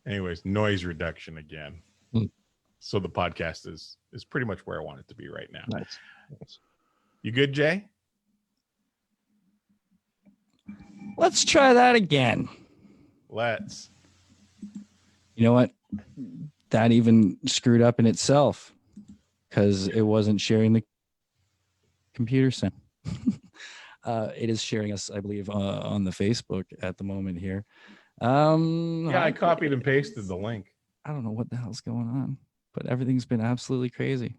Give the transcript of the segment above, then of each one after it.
Anyways, noise reduction again. So the podcast is pretty much where I want it to be right now. Nice. You good, Jay? Let's try that again. Let's. You know what? That even screwed up in itself because it wasn't sharing the computer sound. It is sharing us, I believe, on the Facebook at the moment here. I copied and pasted the link. I don't know what the hell's going on, but everything's been absolutely crazy.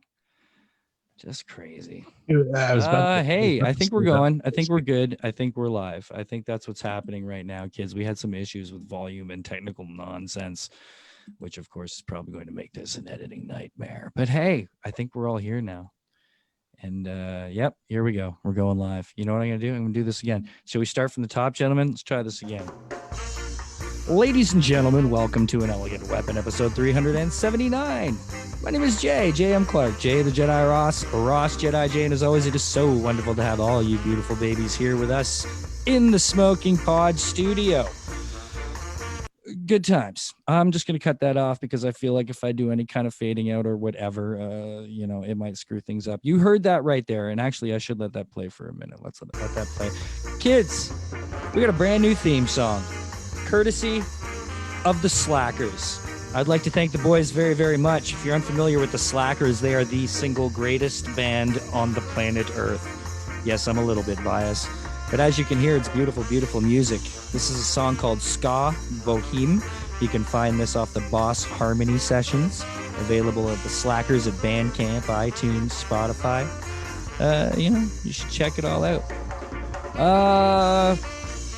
Just crazy. Hey, I think we're going. I think we're good. I think we're live. I think that's what's happening right now, kids. We had some issues with volume and technical nonsense, which of course is probably going to make this an editing nightmare. But hey, I think we're all here now. And yep, here we go. We're going live. You know what I'm going to do? I'm going to do this again. Shall we start from the top, gentlemen? Let's try this again. Ladies and gentlemen, welcome to An Elegant Weapon, episode 379. My name is Jay, J.M. Clark, Jay the Jedi Ross Jedi Jay, and as always, it is so wonderful to have all you beautiful babies here with us in the Smoking Pod studio. Good times. I'm just going to cut that off because I feel like if I do any kind of fading out or whatever, it might screw things up. You heard that right there, and actually, I should let that play for a minute. Let's let that play. Kids, we got a brand new theme song, courtesy of the Slackers. I'd like to thank the boys very, very much. If you're unfamiliar with the Slackers, they are the single greatest band on the planet Earth. Yes, I'm a little bit biased, but as you can hear, it's beautiful, beautiful music. This is a song called Ska Boheme. You can find this off the Boss Harmony Sessions, available at the Slackers at Bandcamp, iTunes, Spotify. You should check it all out.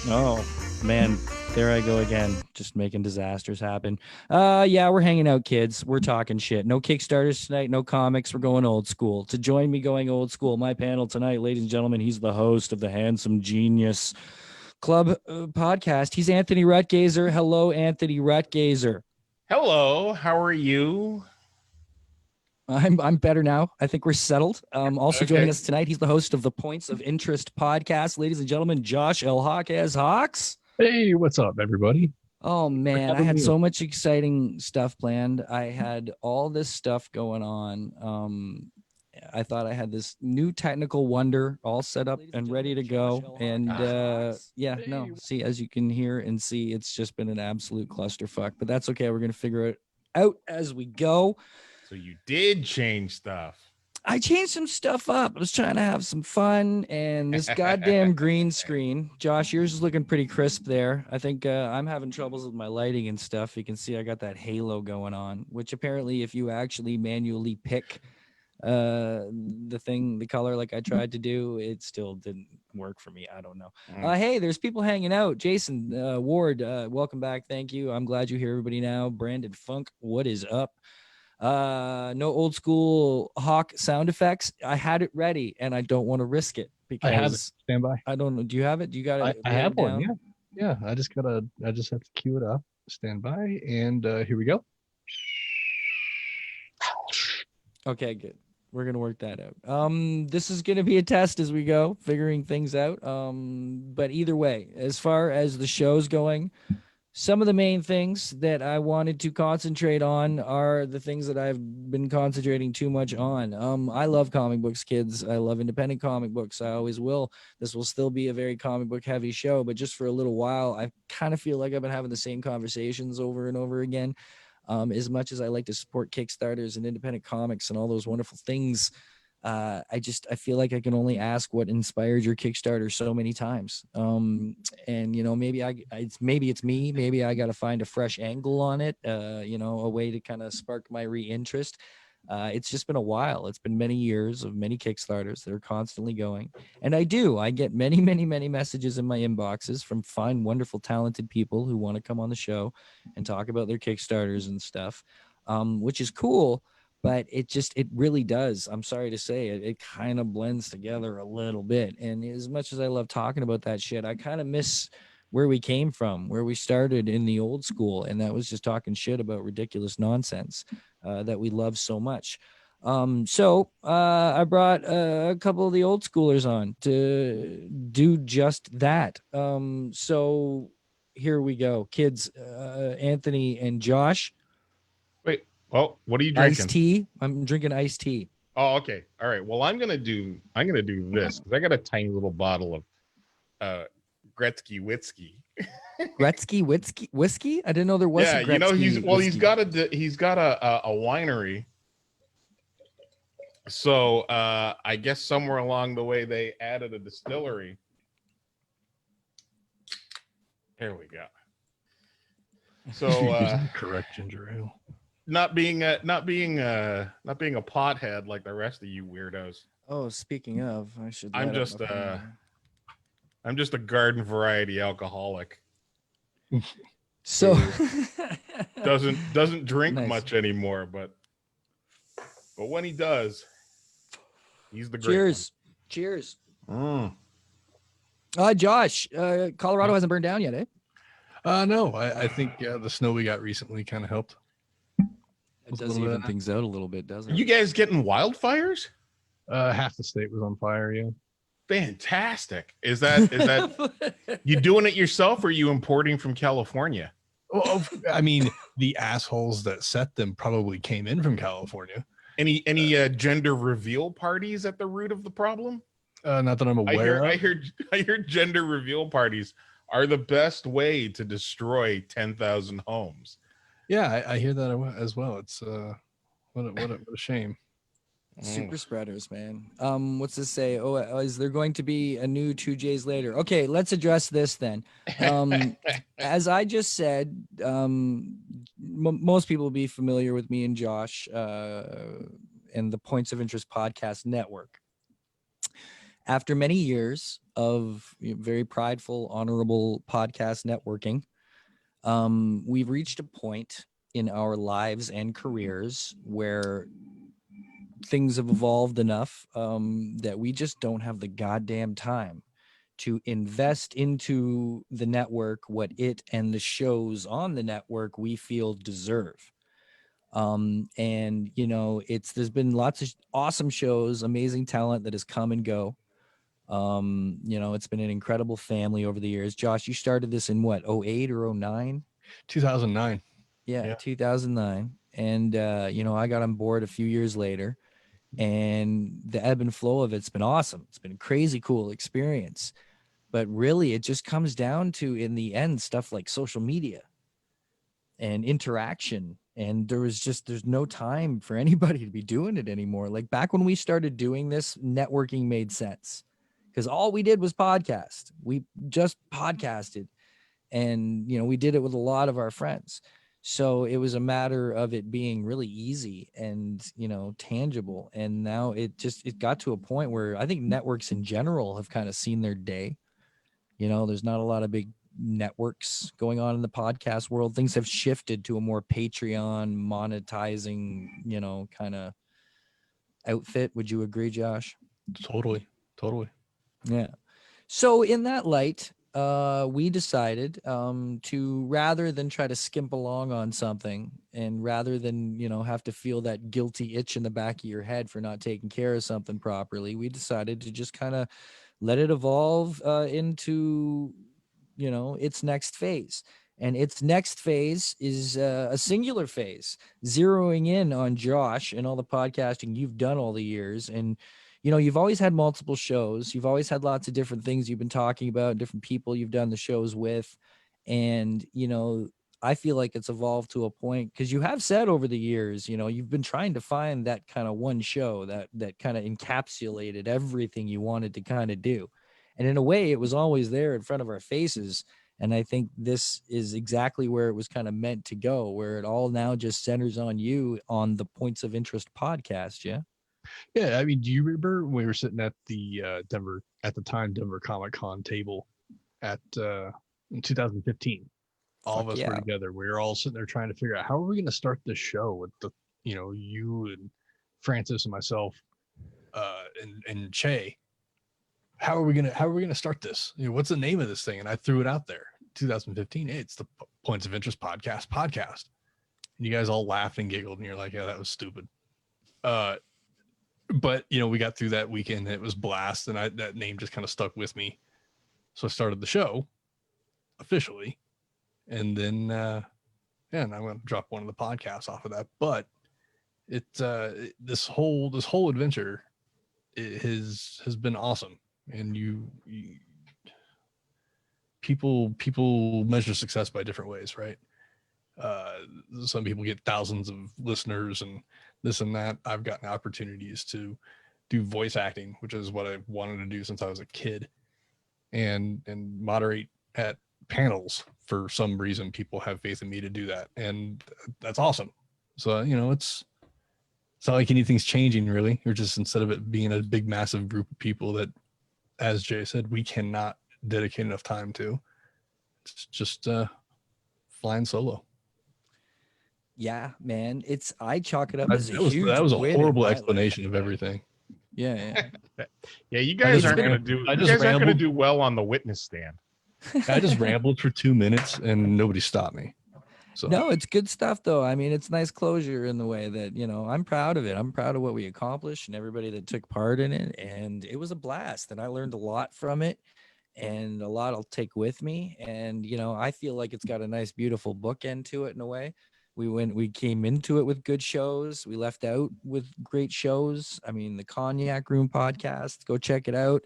Oh, man. There I go again, just making disasters happen. We're hanging out, kids. We're talking shit. No Kickstarters tonight, no comics. We're going old school. To join me going old school, my panel tonight, ladies and gentlemen, he's the host of the Handsome Genius Club podcast. He's Anthony Ruttgaizer. Hello, Anthony Ruttgaizer. Hello, how are you? I'm better now. I think we're settled. Also joining us tonight, he's the host of the Points of Interest podcast. Ladies and gentlemen, Josh L. Hawk as Hawks. Hey, what's up, everybody? Oh, man, I had so much exciting stuff planned. I had all this stuff going on. I thought I had this new technical wonder all set up and ready to go. And see, as you can hear and see, it's just been an absolute clusterfuck. But that's okay. We're going to figure it out as we go. So you did change stuff. I changed some stuff up. I was trying to have some fun, and this goddamn green screen. Josh, yours is looking pretty crisp there. I think I'm having troubles with my lighting and stuff. You can see I got that halo going on, which apparently if you actually manually pick the color like I tried to do, it still didn't work for me. I don't know. Hey, there's people hanging out. Jason Ward, welcome back. Thank you. I'm glad you're here, everybody now. Brandon Funk, what is up? No old school Hawk sound effects. I had it ready and I don't want to risk it because I have it. Stand by. I don't know. Do you have it? Do you got it? I have one. Yeah. I just have to cue it up. Stand by. And here we go. Okay, good. We're going to work that out. This is going to be a test as we go, figuring things out. But either way, as far as the show's going, some of the main things that I wanted to concentrate on are the things that I've been concentrating too much on. I love comic books, kids. I love independent comic books. I always will. This will still be a very comic book heavy show, but just for a little while, I kind of feel like I've been having the same conversations over and over again. As much as I like to support Kickstarters and independent comics and all those wonderful things, I feel like I can only ask what inspired your Kickstarter so many times. Maybe it's me. Maybe I got to find a fresh angle on it. A way to kind of spark my re-interest. It's just been a while. It's been many years of many Kickstarters that are constantly going. And I get many, many, many messages in my inboxes from fine, wonderful, talented people who want to come on the show and talk about their Kickstarters and stuff, which is cool. But it really does. I'm sorry to say it kind of blends together a little bit. And as much as I love talking about that shit, I kind of miss where we came from, where we started in the old school. And that was just talking shit about ridiculous nonsense that we love so much. So I brought a couple of the old schoolers on to do just that. So here we go. Kids, Anthony and Josh. Wait. Oh, what are you drinking? Iced tea. I'm drinking iced tea. Oh, okay. All right. Well, I'm gonna do this because I got a tiny little bottle of Gretzky whiskey. Gretzky whiskey? I didn't know there was a Gretzky he's got a winery. So I guess somewhere along the way they added a distillery. Here we go. So correct ginger ale. Not being a pothead like the rest of you weirdos. Oh, speaking of, I'm just a garden variety alcoholic. So doesn't drink Nice. much anymore, but when he does, he's the great Cheers. one. Josh, Colorado hasn't burned down yet, eh? No, I think the snow we got recently kind of helped. It does even things out a little bit, doesn't it? You guys getting wildfires? Half the state was on fire. Yeah. Fantastic. Is that you doing it yourself, or are you importing from California? Well, I mean, the assholes that set them probably came in from California. Any gender reveal parties at the root of the problem? Not that I'm aware of. I hear gender reveal parties are the best way to destroy 10,000 homes. Yeah, I hear that as well. It's what a shame. Super spreaders, man. What's this say? Oh, is there going to be a new 2Js later? Okay, let's address this then. As I just said, most people will be familiar with me and Josh and the Points of Interest Podcast Network. After many years of very prideful, honorable podcast networking, we've reached a point in our lives and careers where things have evolved enough that we just don't have the goddamn time to invest into the network what it and the shows on the network we feel deserve. And there's been lots of awesome shows, amazing talent that has come and go. It's been an incredible family over the years. Josh, you started this in what, 08 or 09? 2009. Yeah. 2009. And I got on board a few years later, and the ebb and flow of it's been awesome. It's been a crazy cool experience. But really, it just comes down to, in the end, stuff like social media and interaction. And there's no time for anybody to be doing it anymore. Like back when we started doing this, networking made sense because all we did was podcast. We just podcasted, and we did it with a lot of our friends. So it was a matter of it being really easy and, tangible. And now it got to a point where I think networks in general have kind of seen their day. There's not a lot of big networks going on in the podcast world. Things have shifted to a more Patreon monetizing, kind of outfit. Would you agree, Josh? Totally. Yeah. So in that light, we decided to, rather than try to skimp along on something, and rather than have to feel that guilty itch in the back of your head for not taking care of something properly, we decided to just kind of let it evolve into its next phase. And its next phase is a singular phase, zeroing in on Josh and all the podcasting you've done all the years. And you've always had multiple shows. You've always had lots of different things you've been talking about, different people you've done the shows with. And, I feel like it's evolved to a point, because you have said over the years, you've been trying to find that kind of one show that kind of encapsulated everything you wanted to kind of do. And in a way, it was always there in front of our faces. And I think this is exactly where it was kind of meant to go, where it all now just centers on you on the Points of Interest podcast. Yeah. Yeah, I mean, do you remember when we were sitting at the Denver Comic Con table in 2015? All of us were together. We were all sitting there trying to figure out how are we going to start this show with you and Francis and myself and Che. How are we gonna start this? What's the name of this thing? And I threw it out there. 2015. Hey, it's the Points of Interest podcast. And you guys all laughed and giggled, and you're like, yeah, that was stupid. But we got through that weekend, and it was blast, and that name just kind of stuck with me. So I started the show officially and then and I'm going to drop one of the podcasts off of that. But this whole adventure has been awesome, and people measure success by different ways, right? Some people get thousands of listeners and this and that. I've gotten opportunities to do voice acting, which is what I wanted to do since I was a kid, and moderate at panels. For some reason, people have faith in me to do that, and that's awesome. So it's not like anything's changing really. Or just instead of it being a big massive group of people that, as Jay said, we cannot dedicate enough time to, it's just flying solo. Yeah, man. I chalk it up as a huge that was a win horrible explanation of everything. Yeah. Yeah, you guys aren't going to do. You guys aren't going to do well on the witness stand. I just rambled for 2 minutes and nobody stopped me. So no, it's good stuff though. I mean, it's nice closure in the way that, I'm proud of it. I'm proud of what we accomplished and everybody that took part in it. And it was a blast. And I learned a lot from it, and a lot I'll take with me. And, I feel like it's got a nice, beautiful bookend to it in a way. We came into it with good shows. We left out with great shows. I mean, the Cognac Room podcast, go check it out.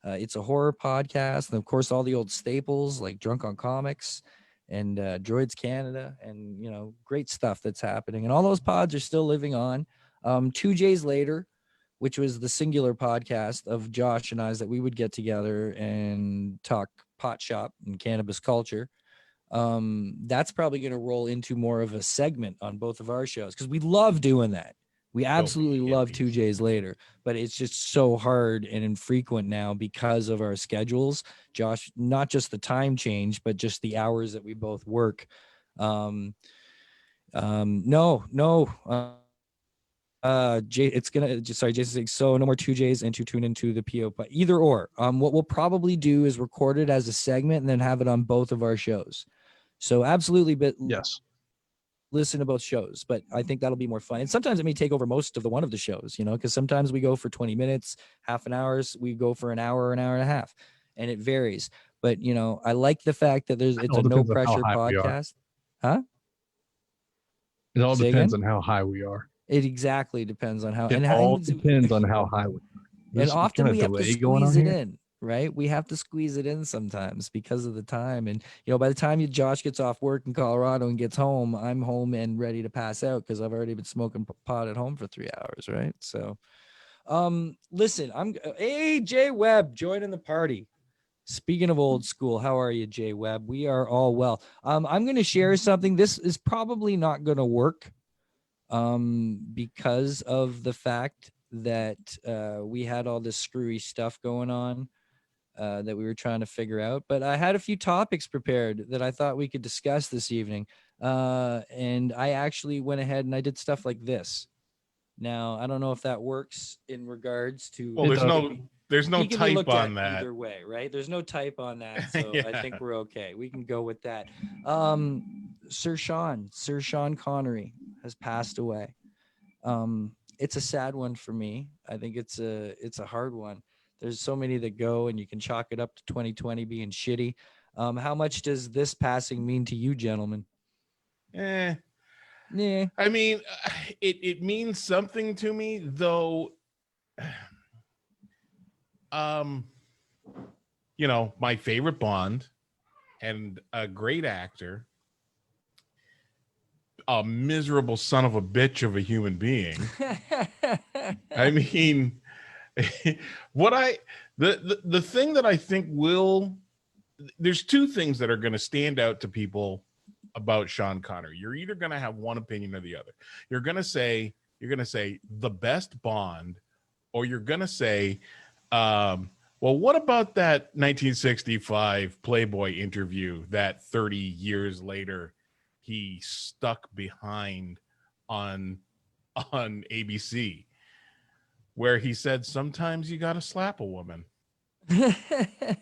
It's a horror podcast. And of course, all the old staples like Drunk on Comics and Droids Canada, and, great stuff that's happening. And all those pods are still living on. 2 J's later, which was the singular podcast of Josh and I's that we would get together and talk pot shop and cannabis culture. That's probably going to roll into more of a segment on both of our shows, because we love doing that. We absolutely love 2 J's later, but it's just so hard and infrequent now because of our schedules. Josh, not just the time change, but just the hours that we both work. Jay, Jason's saying, so no more 2 J's and to tune into the PO, but either or. What we'll probably do is record it as a segment and then have it on both of our shows. So absolutely, but yes, listen to both shows, but I think that'll be more fun. And sometimes it may take over most of one of the shows, because sometimes we go for 20 minutes, half an hour, we go for an hour and a half, and it varies. But, I like the fact that it's a no pressure podcast. Huh? It all depends on how high we are. It exactly depends on how. It all depends on how high we are. And often we have to squeeze it in. Right? We have to squeeze it in sometimes because of the time. And, by the time Josh gets off work in Colorado and gets home, I'm home and ready to pass out because I've already been smoking pot at home for 3 hours. Right. So, listen, hey, Jay Webb, joining the party. Speaking of old school, how are you, Jay Webb? We are all well. I'm going to share something. This is probably not going to work because of the fact that we had all this screwy stuff going on. That we were trying to figure out, but I had a few topics prepared that I thought we could discuss this evening. And I actually went ahead and I did stuff like this. Now, I don't know if that works in regards to. Well, there's no type on that. Either way, right? There's no type on that, so yeah. I think we're okay. We can go with that. Sir Sean Connery has passed away. It's a sad one for me. I think it's a hard one. There's so many that go, and you can chalk it up to 2020 being shitty. How much does this passing mean to you, gentlemen? Yeah. I mean, it means something to me, though. My favorite Bond and a great actor, a miserable son of a bitch of a human being. I mean, the thing that I think there's two things that are going to stand out to people about Sean Connery. You're either going to have one opinion or the other. You're going to say the best Bond, or you're going to say, well, what about that 1965 Playboy interview that 30 years later he stuck behind on ABC? Where he said, sometimes you got to slap a woman. Sometimes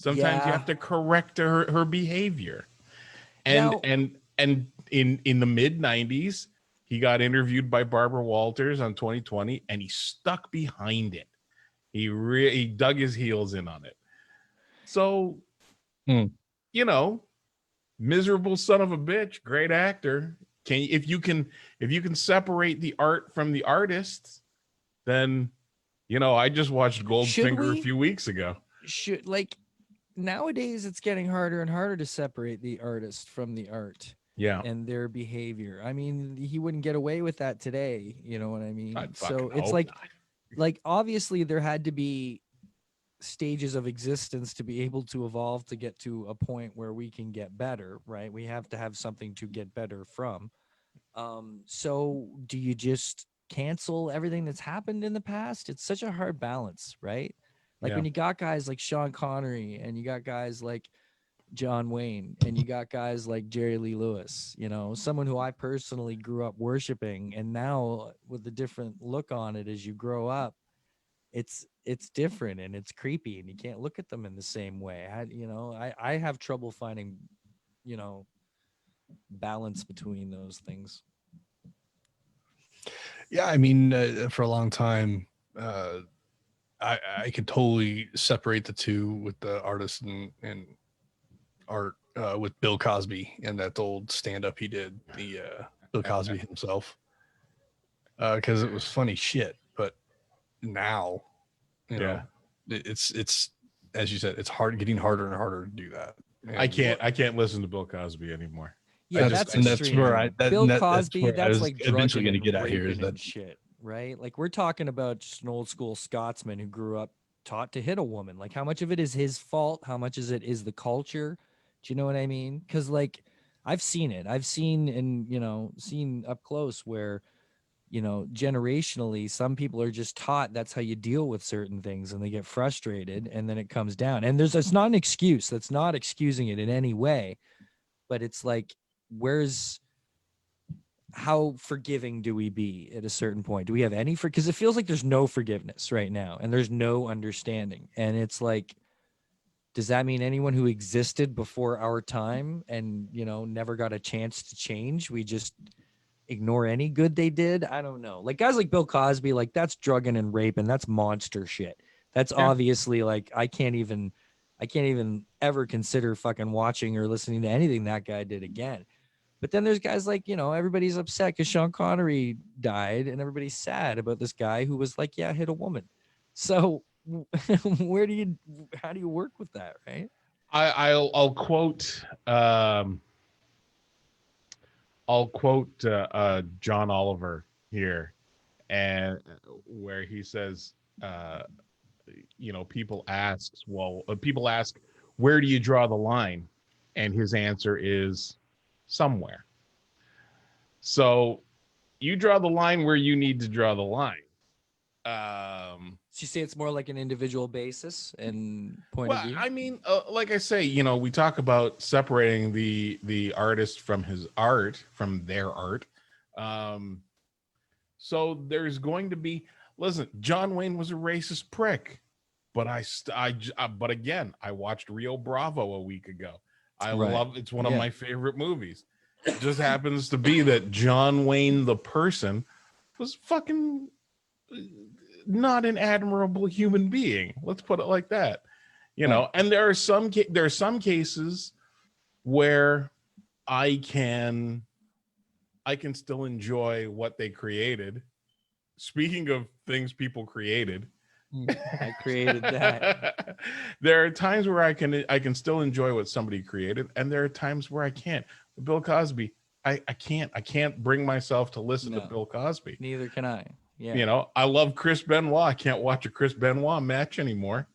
you have to correct her behavior. And in the mid 90s, he got interviewed by Barbara Walters on 2020, and he stuck behind it. He dug his heels in on it. So, miserable son of a bitch, great actor. If you can separate the art from the artist, then I just watched Goldfinger a few weeks ago. Nowadays it's getting harder and harder to separate the artist from the art. Yeah. And their behavior. I mean, he wouldn't get away with that today. You know what I mean? So it's like obviously there had to be stages of existence to be able to evolve to get to a point where we can get better, right? We have to have something to get better from. So do you just cancel everything that's happened in the past? It's such a hard balance, right? Like when you got guys like Sean Connery and you got guys like John Wayne and you got guys like Jerry Lee Lewis, someone who I personally grew up worshiping, and now with a different look on it as you grow up, it's different and it's creepy and you can't look at them in the same way. I have trouble finding, balance between those things. Yeah, I mean, for a long time, I could totally separate the two with the artist and art with Bill Cosby and that old stand-up he did, the Bill Cosby himself, because it was funny shit. But now, you know, it's as you said, it's getting harder and harder to do that. And I can't listen to Bill Cosby anymore. Yeah, that's where Bill Cosby. That's like eventually going to get out here. Is that shit, right? Like we're talking about just an old school Scotsman who grew up taught to hit a woman. Like how much of it is his fault? How much is it is the culture? Do you know what I mean? Because like I've seen it. I've seen seen up close where, generationally, some people are just taught that's how you deal with certain things and they get frustrated and then it comes down. And it's not an excuse. That's not excusing it in any way. But it's like, how forgiving do we be at a certain point? Do we have any because it feels like there's no forgiveness right now and there's no understanding. And it's like, does that mean anyone who existed before our time and, never got a chance to change, we just ignore any good they did? I don't know. Like guys like Bill Cosby, like that's drugging and raping. That's monster shit. That's obviously like, I can't even ever consider fucking watching or listening to anything that guy did again. But then there's guys like, everybody's upset because Sean Connery died and everybody's sad about this guy who was like, hit a woman. So how do you work with that, right? I'll quote John Oliver here, and where he says, people ask, where do you draw the line? And his answer is somewhere. So you draw the line where you need to draw the line. So you say it's more like an individual basis and point of view? I mean, like I say, we talk about separating the artist from his art, from their art. So there's going to be, listen, John Wayne was a racist prick, but but again, I watched Rio Bravo a week ago. It's one of my favorite movies. It just happens to be that John Wayne, the person, was fucking not an admirable human being. Let's put it like that. And there are some cases where I can still enjoy what they created. Speaking of things people created, I created that. There are times where I can still enjoy what somebody created, and there are times where I can't. Bill Cosby, I can't bring myself to listen to Bill Cosby. Neither can I. Yeah. I love Chris Benoit. I can't watch a Chris Benoit match anymore.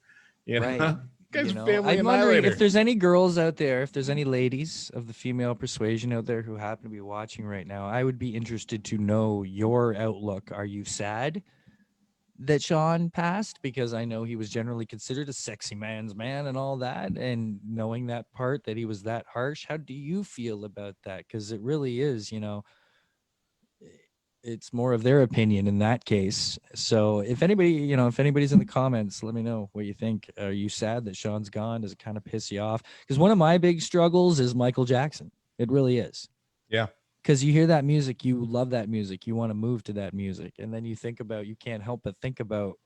Right. Family I'm wondering if there's any girls out there, if there's any ladies of the female persuasion out there who happen to be watching right now, I would be interested to know your outlook. Are you sad that Sean passed? Because I know he was generally considered a sexy man's man and all that. And knowing that part, that he was that harsh, how do you feel about that? Because it really is, it's more of their opinion in that case. So if anybody's in the comments, let me know what you think. Are you sad that Sean's gone? Does it kind of piss you off? Because one of my big struggles is Michael Jackson. It really is. Yeah. Because you hear that music, you love that music, you want to move to that music. And then you can't help but think about,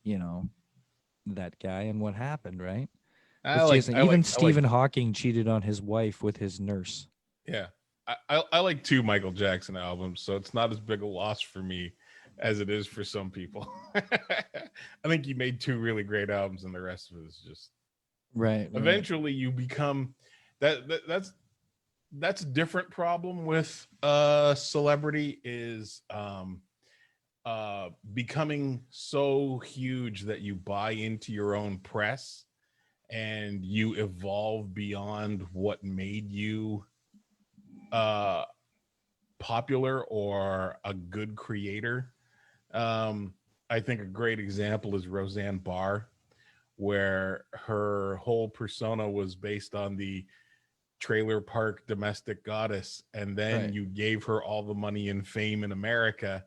that guy and what happened, right? Even Stephen Hawking cheated on his wife with his nurse. Yeah. I like 2 Michael Jackson albums, so it's not as big a loss for me as it is for some people. I think he made 2 really great albums, and the rest of it is just right. Eventually, you become that's a different problem with celebrity is becoming so huge that you buy into your own press and you evolve beyond what made you popular or a good creator. I think a great example is Roseanne Barr, where her whole persona was based on the trailer park domestic goddess, and then you gave her all the money and fame in America,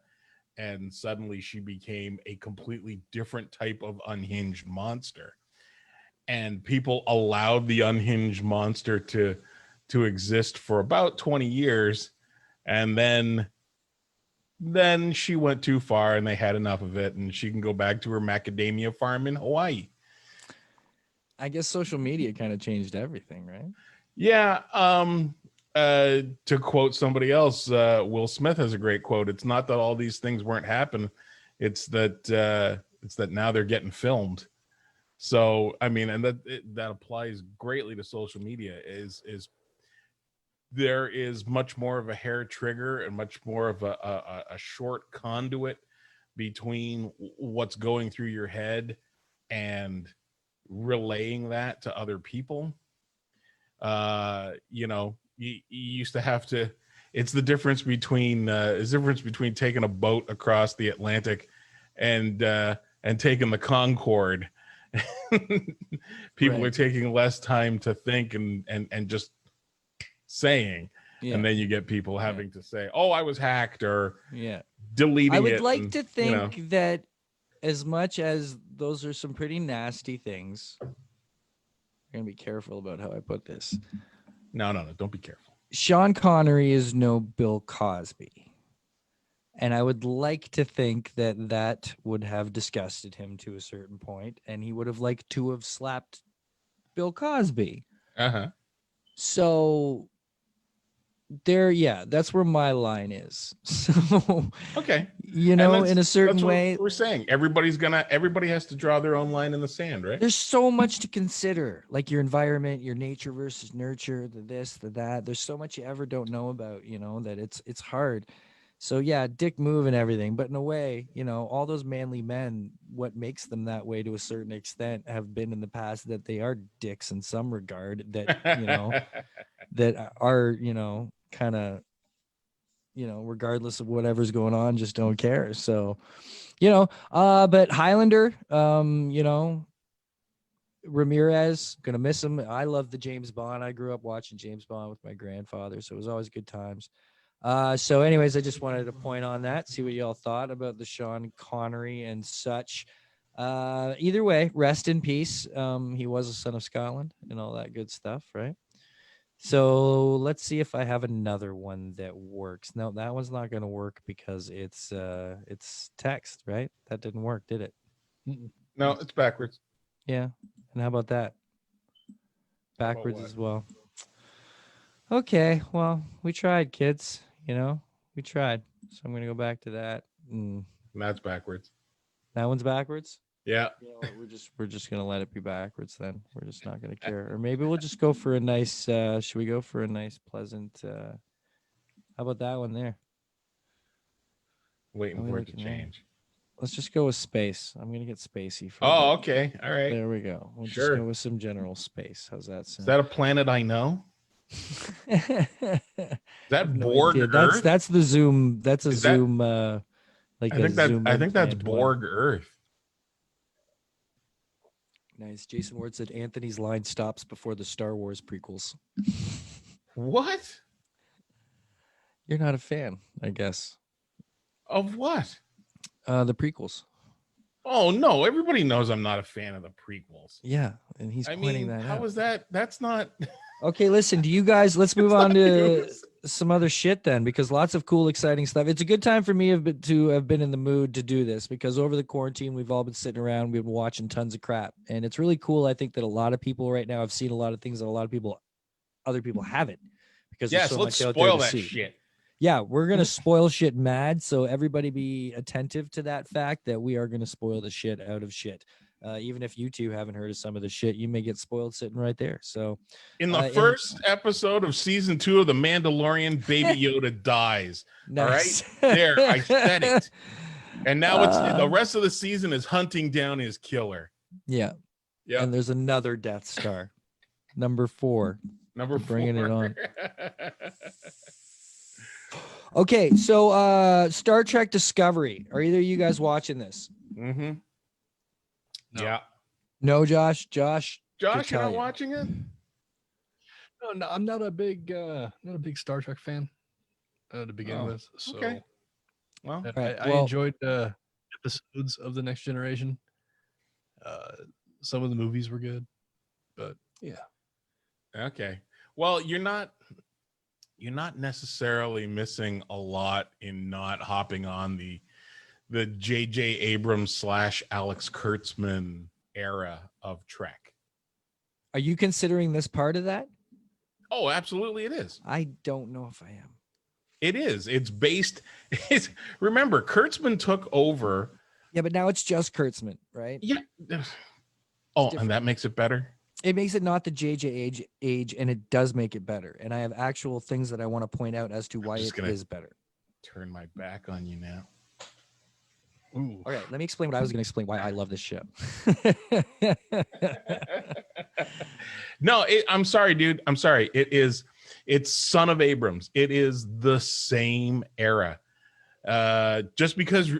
and suddenly she became a completely different type of unhinged monster, and people allowed the unhinged monster to exist for about 20 years, and then she went too far and they had enough of it, and she can go back to her macadamia farm in Hawaii. I guess social media kind of changed everything, right? Yeah. To quote somebody else, Will Smith has a great quote. It's not that all these things weren't happening. It's that now they're getting filmed. So, I mean, and that applies greatly to social media is there is much more of a hair trigger and much more of a short conduit between what's going through your head and relaying that to other people. You used to have to, it's the difference between taking a boat across the Atlantic and taking the Concorde. People are taking less time to think and just saying, and then you get people having to say, oh, I was hacked, or deleting it. I would like to think that as much as those are some pretty nasty things, I'm going to be careful about how I put this. No, don't be careful. Sean Connery is no Bill Cosby. And I would like to think that would have disgusted him to a certain point, and he would have liked to have slapped Bill Cosby. So that's where my line is. So okay, in a certain way, we're saying everybody has to draw their own line in the sand, right? There's so much to consider, like your environment, your nature versus nurture, the this, the that. There's so much you ever don't know about, that it's hard. So yeah, dick move and everything, but in a way, all those manly men, what makes them that way to a certain extent have been in the past that they are dicks in some regard, that that are kind of regardless of whatever's going on, just don't care. So but Highlander, Ramirez, gonna miss him. I love the James Bond. I grew up watching James Bond with my grandfather, so it was always good times. So anyways, I just wanted to point on that, see what y'all thought about the Sean Connery and such. Either way, rest in peace. He was a son of Scotland and all that good stuff, right? So let's see if I have another one that works. No, that one's not going to work because it's text, right? That didn't work, did it? No, it's backwards. Yeah. And how about that? Backwards as well. Okay. Well, we tried, kids. We tried. So I'm going to go back to that. And that's backwards. That one's backwards? Yeah. We're just gonna let it be backwards then. We're just not gonna care. Or maybe we'll just go for a nice should we go for a nice pleasant how about that one there? Waiting for it to change. Let's just go with space. I'm gonna get spacey for okay. All right. There we go. We'll just go with some general space. How's that sound? Is that a planet I know? That Borg Earth? That's the Zoom. That's a Zoom like I think that's Borg Earth. Nice. Jason Ward said Anthony's line stops before the Star Wars prequels. What? You're not a fan, I guess. Of what? The prequels. Oh no! Everybody knows I'm not a fan of the prequels. Yeah, and he's pointing that out. How is that? That's not. Okay, listen, do you guys, let's move on to some other shit then, because lots of cool, exciting stuff. It's a good time for me to have been in the mood to do this, because over the quarantine, we've all been sitting around, we've been watching tons of crap. And it's really cool. I think that a lot of people right now have seen a lot of things that a lot of other people haven't, because there's so much out there to see. Shit. Yeah, we're going to spoil shit mad. So everybody be attentive to that fact that we are going to spoil the shit out of shit. Even if you two haven't heard of some of the shit, you may get spoiled sitting right there. So in the first episode of season 2 of The Mandalorian, Baby Yoda dies. Nice. All right, there, I said it. And now it's the rest of the season is hunting down his killer. Yeah. And there's another Death Star. Number 4. Bringing it on. Okay, so Star Trek Discovery. Are either of you guys watching this? Mm-hmm. No. Yeah. No, Josh. Josh, you're not watching it? No, I'm not a big Star Trek fan to begin with. So, okay. Well, I enjoyed episodes of The Next Generation. Some of the movies were good, but yeah. Okay. Well, you're not necessarily missing a lot in not hopping on the J.J. Abrams / Alex Kurtzman era of Trek. Are you considering this part of that? Oh, absolutely it is. I don't know if I am. It is. Remember, Kurtzman took over. Yeah, but now it's just Kurtzman, right? Yeah. Oh, and that makes it better? It makes it not the JJ age, and it does make it better. And I have actual things that I want to point out as to why it is better. Turn my back on you now. Ooh. All right, let me explain what I was going to explain why I love this show. No, I'm sorry, dude. I'm sorry. It's Son of Abrams. It is the same era. Just because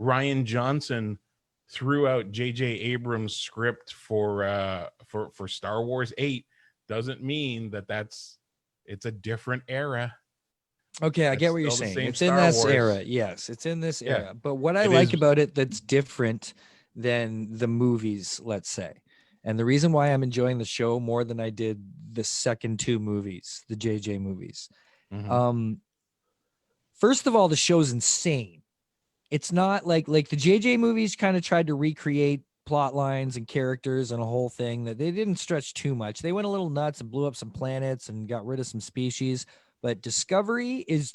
Rian Johnson threw out J.J. Abrams' script for Star Wars 8 doesn't mean it's a different era. Okay, I get what you're saying. It's in this era. Yes, it's in this era. But what I like about it that's different than the movies, let's say, and the reason why I'm enjoying the show more than I did the second 2 movies, the JJ movies. Mm-hmm. First of all, the show's insane. It's not like the JJ movies kind of tried to recreate plot lines and characters and a whole thing that they didn't stretch too much. They went a little nuts and blew up some planets and got rid of some species. But Discovery is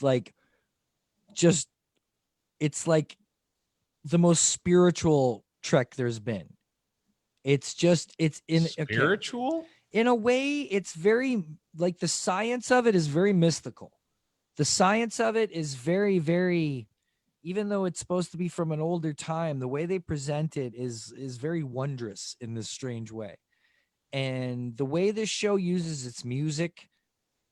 it's like the most spiritual Trek there's been. It's in spiritual? Okay. In a way, it's very like the science of it is very mystical. The science of it is very, very, even though it's supposed to be from an older time, the way they present it is very wondrous in this strange way. And the way this show uses its music,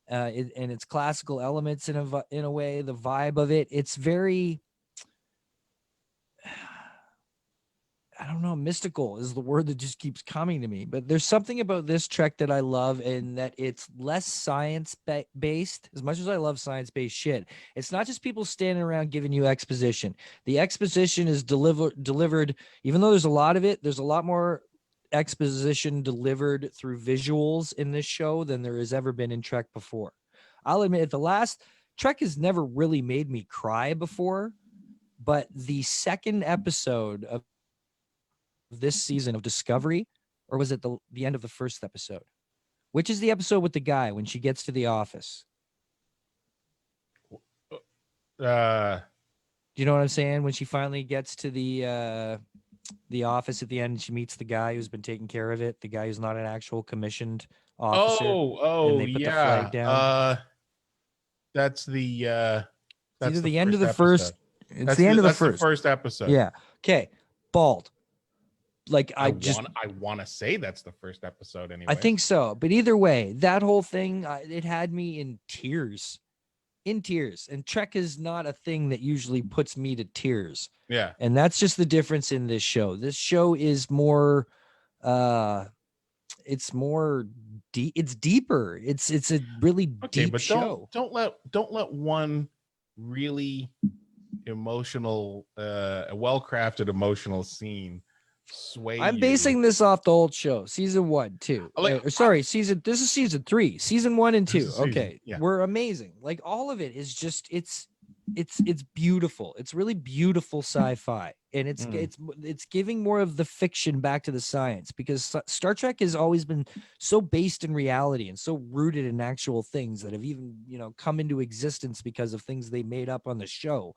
and its classical elements in a way, the vibe of it's very, I don't know, mystical is the word that just keeps coming to me. But there's something about this Trek that I love, and that it's less science based. As much as I love science-based shit, it's not just people standing around giving you exposition. The exposition is delivered, even though there's a lot of it, there's a lot more exposition delivered through visuals in this show than there has ever been in Trek before. I'll admit, the last Trek has never really made me cry before, but the second episode of this season of Discovery, or was it the end of the first episode? Which is the episode with the guy when she gets to the office? Do you know what I'm saying? When she finally gets to the office at the end, she meets the guy who's been taking care of it, the guy who's not an actual commissioned officer. And they put the flag down. That's either the end of the first. It's the end of the first episode. Yeah. Okay. Bald. Like I want to say that's the first episode anyway. I think so, but either way, that whole thing it had me in tears. And Trek is not a thing that usually puts me to tears. Yeah. And that's just the difference in this show. This show is more it's more deep. It's deeper. It's a really deep show. Don't let one really emotional, well-crafted emotional scene sway I'm you. basing this off the old show, season 1, 2. This is season 3, season 1 and 2. Okay, yeah. We're amazing. Like all of it is just it's beautiful. It's really beautiful sci-fi, and it's giving more of the fiction back to the science, because Star Trek has always been so based in reality and so rooted in actual things that have even come into existence because of things they made up on the show.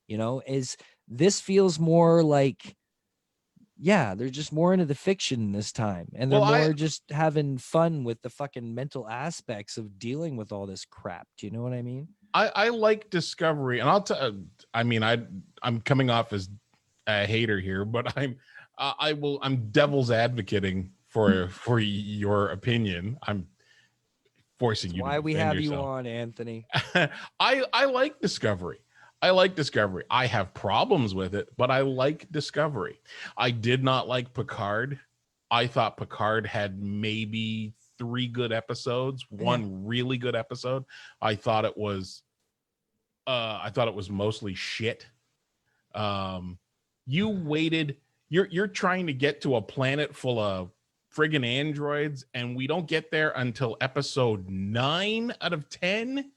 Is this feels more like. Yeah, they're just more into the fiction this time, and they're more just having fun with the fucking mental aspects of dealing with all this crap. Do you know what I mean? I like Discovery, and I'm coming off as a hater here, but I'm devil's advocating for your opinion. I'm forcing you. Why we have yourself. You on, Anthony? I like Discovery. I have problems with it, but I like Discovery. I did not like Picard. I thought Picard had maybe 3 good episodes, one really good episode. I thought it was mostly shit. You waited. You're trying to get to a planet full of friggin' androids, and we don't get there until episode 9 out of 10.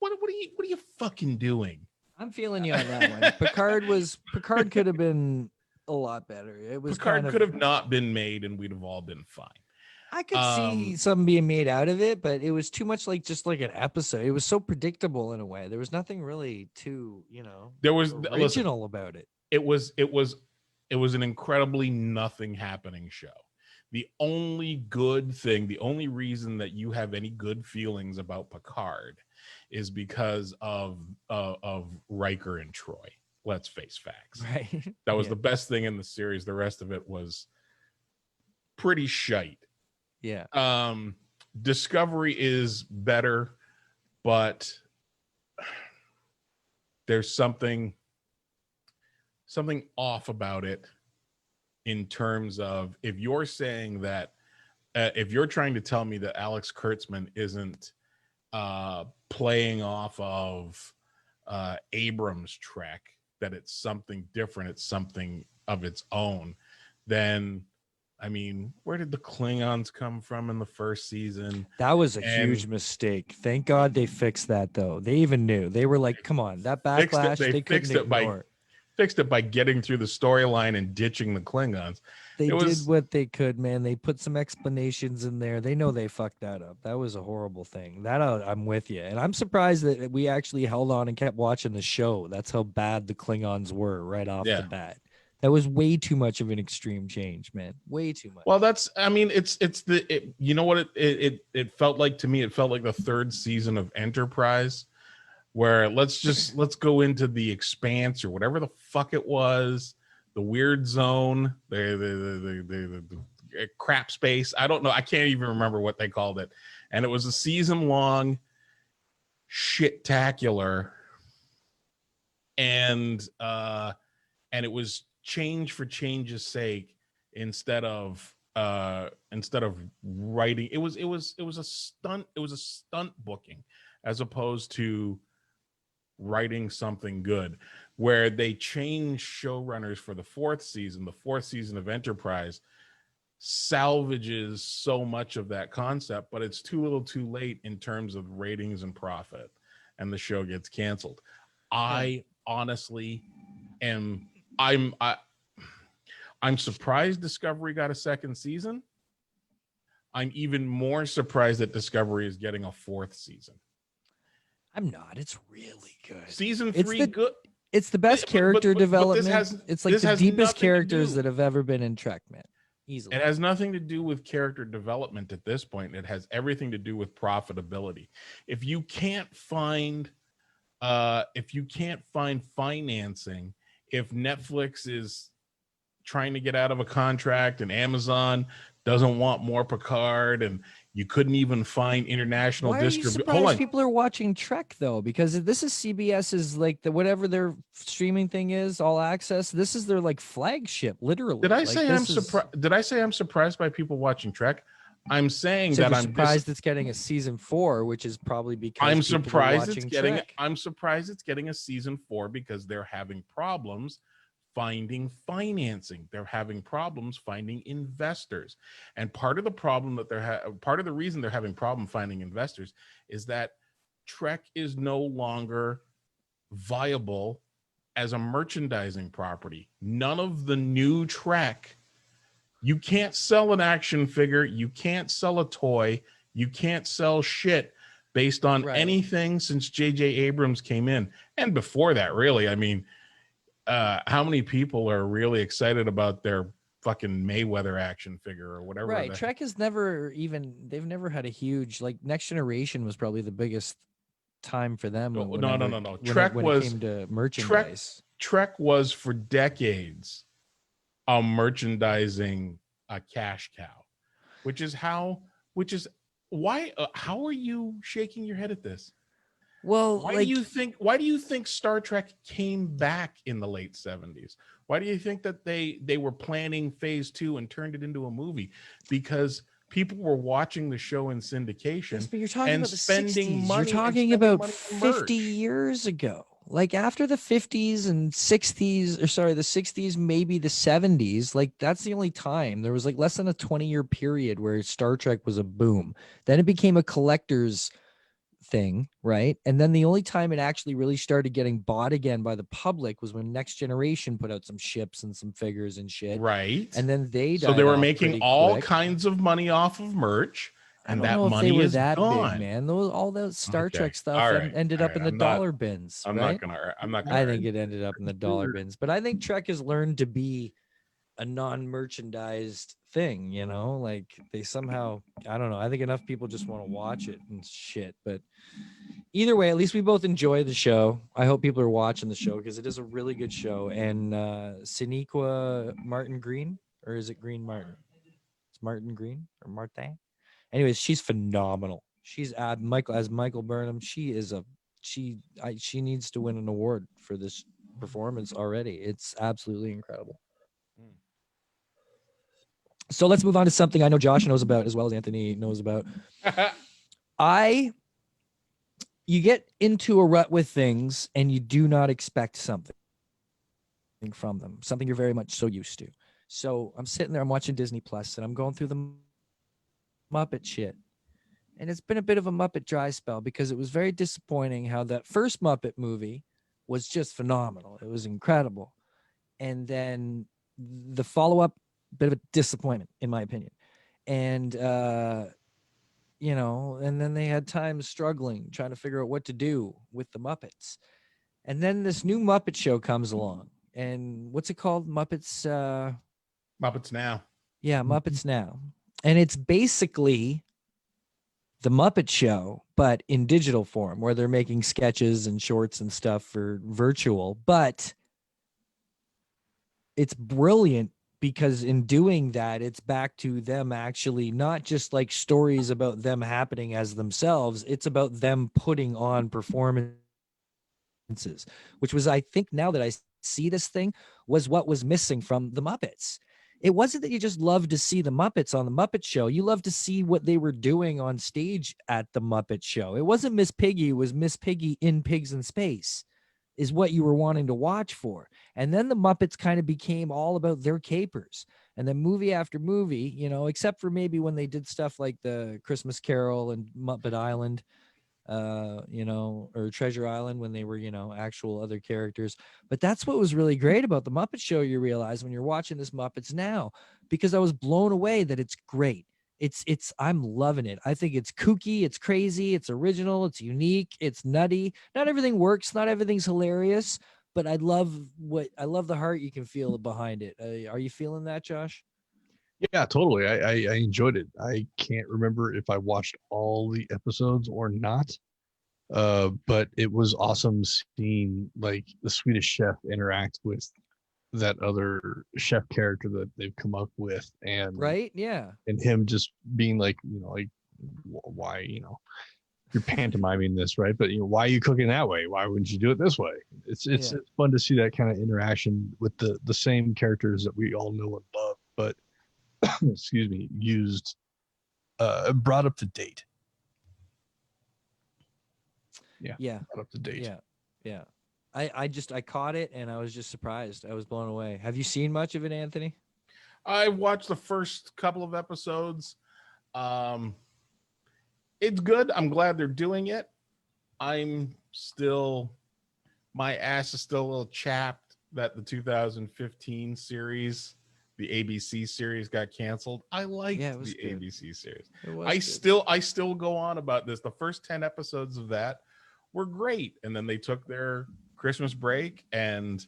What are you fucking doing? I'm feeling you on that one. Picard could have been a lot better. It was Picard could have not been made, and we'd have all been fine. I could see something being made out of it, but it was too much like just like an episode. It was so predictable in a way. There was nothing really too, there was original about it. It was an incredibly nothing happening show. The only good thing, the only reason that you have any good feelings about Picard is because of Riker and Troy. Let's face facts. Right. That was the best thing in the series. The rest of it was pretty shite. Yeah. Discovery is better, but there's something off about it in terms of, if you're saying that if you're trying to tell me that Alex Kurtzman isn't playing off of Abrams' Trek, that it's something different, it's something of its own, then I mean, where did the Klingons come from in the first season? That was a huge mistake. Thank God they fixed that, though. They even knew. They were like, come on, that backlash, they couldn't ignore. Fixed it by getting through the storyline and ditching the Klingons. They did what they could, man. They put some explanations in there. They know they fucked that up. That was a horrible thing. That I'm with you. And I'm surprised that we actually held on and kept watching the show. That's how bad the Klingons were right off the bat. That was way too much of an extreme change, man. Way too much. Well, you know what it felt like to me? It felt like the 3rd season of Enterprise, where let's go into the Expanse or whatever the fuck it was, the weird zone, the crap space. I don't know. I can't even remember what they called it. And it was a season long shit-tacular. And it was change for change's sake instead of writing. It was a stunt booking as opposed to writing something good, where they changed showrunners for the 4th season. The 4th season of Enterprise salvages so much of that concept, but it's too little too late in terms of ratings and profit, and the show gets canceled. I honestly am I'm surprised Discovery got a 2nd season. I'm even more surprised that Discovery is getting a 4th season. I'm not. It's really good. Season 3 good. It's the best character development. It's like the deepest characters that have ever been in Trek, man. Easily. It has nothing to do with character development at this point. It has everything to do with profitability. If you can't find financing, if Netflix is trying to get out of a contract and Amazon doesn't want more Picard, and you couldn't even find international distribution. Hold on. People are watching Trek though, because this is CBS's like whatever their streaming thing is, All Access. This is their like flagship, literally. Did I say I'm surprised? Did I say I'm surprised by people watching Trek? I'm saying that I'm surprised it's getting a season 4, which is probably because I'm surprised it's getting. Trek. I'm surprised it's getting a season 4 because they're having problems finding financing. They're having problems finding investors. And part of the problem that part of the reason they're having problem finding investors is that Trek is no longer viable as a merchandising property. None of the new Trek, you can't sell an action figure, you can't sell a toy, you can't sell shit based on anything since J.J. Abrams came in. And before that, really, I mean, how many people are really excited about their fucking Mayweather action figure or whatever? Right. Trek has they've never had a huge, like, Next Generation was probably the biggest time for them. No. Trek when it came to merchandise. Trek was for decades a merchandising cash cow, which is why how are you shaking your head at this? Well, why do you think Star Trek came back in the late 70s? Why do you think that they were planning phase 2 and turned it into a movie? Because people were watching the show in syndication. Yes, but you're talking and about the spending 60s. money. You're talking about 50 years ago. Like after the 50s and 60s, or sorry, the 60s, maybe the 70s, like that's the only time. There was like less than a 20-year period where Star Trek was a boom. Then it became a collector's thing, right? And then the only time it actually really started getting bought again by the public was when Next Generation put out some ships and some figures and shit. Right. And then they were making all kinds of money off of merch. And that money is gone. Big, man. All that Star Trek stuff ended up in the dollar bins. I'm not gonna. I think it ended up in the dollar bins, but I think Trek has learned to be a non-merchandised thing. You know, like they somehow, I don't know. I think enough people just want to watch it and shit. But either way, at least we both enjoy the show. I hope people are watching the show because it is a really good show. And Sonequa Martin Green, or is it Green Martin? It's Martin Green or Martin. Anyways, she's phenomenal. She's Michael Burnham. She needs to win an award for this performance already. It's absolutely incredible. So let's move on to something I know Josh knows about as well as Anthony knows about. You get into a rut with things and you do not expect something from them, something you're very much so used to. So I'm sitting there, I'm watching Disney Plus, and I'm going through the Muppet shit. And it's been a bit of a Muppet dry spell because it was very disappointing how that first Muppet movie was just phenomenal. It was incredible. And then the follow-up, bit of a disappointment, in my opinion. And, and then they had time struggling, trying to figure out what to do with the Muppets. And then this new Muppet show comes along. And what's it called? Muppets Now. Yeah, Muppets Now. And it's basically the Muppet Show, but in digital form, where they're making sketches and shorts and stuff for virtual. But it's brilliant because in doing that, it's back to them actually not just like stories about them happening as themselves. It's about them putting on performances, which was, I think now that I see this thing, was what was missing from the Muppets. It wasn't that you just loved to see the Muppets on the Muppet Show. You loved to see what they were doing on stage at the Muppet Show. It wasn't Miss Piggy. It was Miss Piggy in Pigs in Space is what you were wanting to watch for. And then the Muppets kind of became all about their capers. And then movie after movie, except for maybe when they did stuff like the Christmas Carol and Muppet Island, or Treasure Island when they were, actual other characters. But that's what was really great about the Muppet Show, you realize when you're watching this Muppets Now, because I was blown away that it's great. I'm loving it. I think it's kooky, it's crazy, it's original, it's unique, it's nutty. Not everything works, not everything's hilarious, but I love the heart you can feel behind it. Are you feeling that, Josh? Yeah, totally. I enjoyed it. I can't remember if I watched all the episodes or not. But it was awesome seeing like the Swedish chef interact with that other chef character that they've come up with, and and him just being like, why, you're pantomiming this, right? But why are you cooking that way? Why wouldn't you do it this way? It's fun to see that kind of interaction with the same characters that we all know and love, but excuse me, used brought up to date. Yeah. Brought up to date. Yeah. I caught it and I was just surprised. I was blown away. Have you seen much of it, Anthony? I watched the first couple of episodes. It's good. I'm glad they're doing it. My ass is still a little chapped that the 2015 series, the ABC series, got canceled. I liked the good. ABC series. I still go on about this. The first 10 episodes of that were great, and then they took their Christmas break and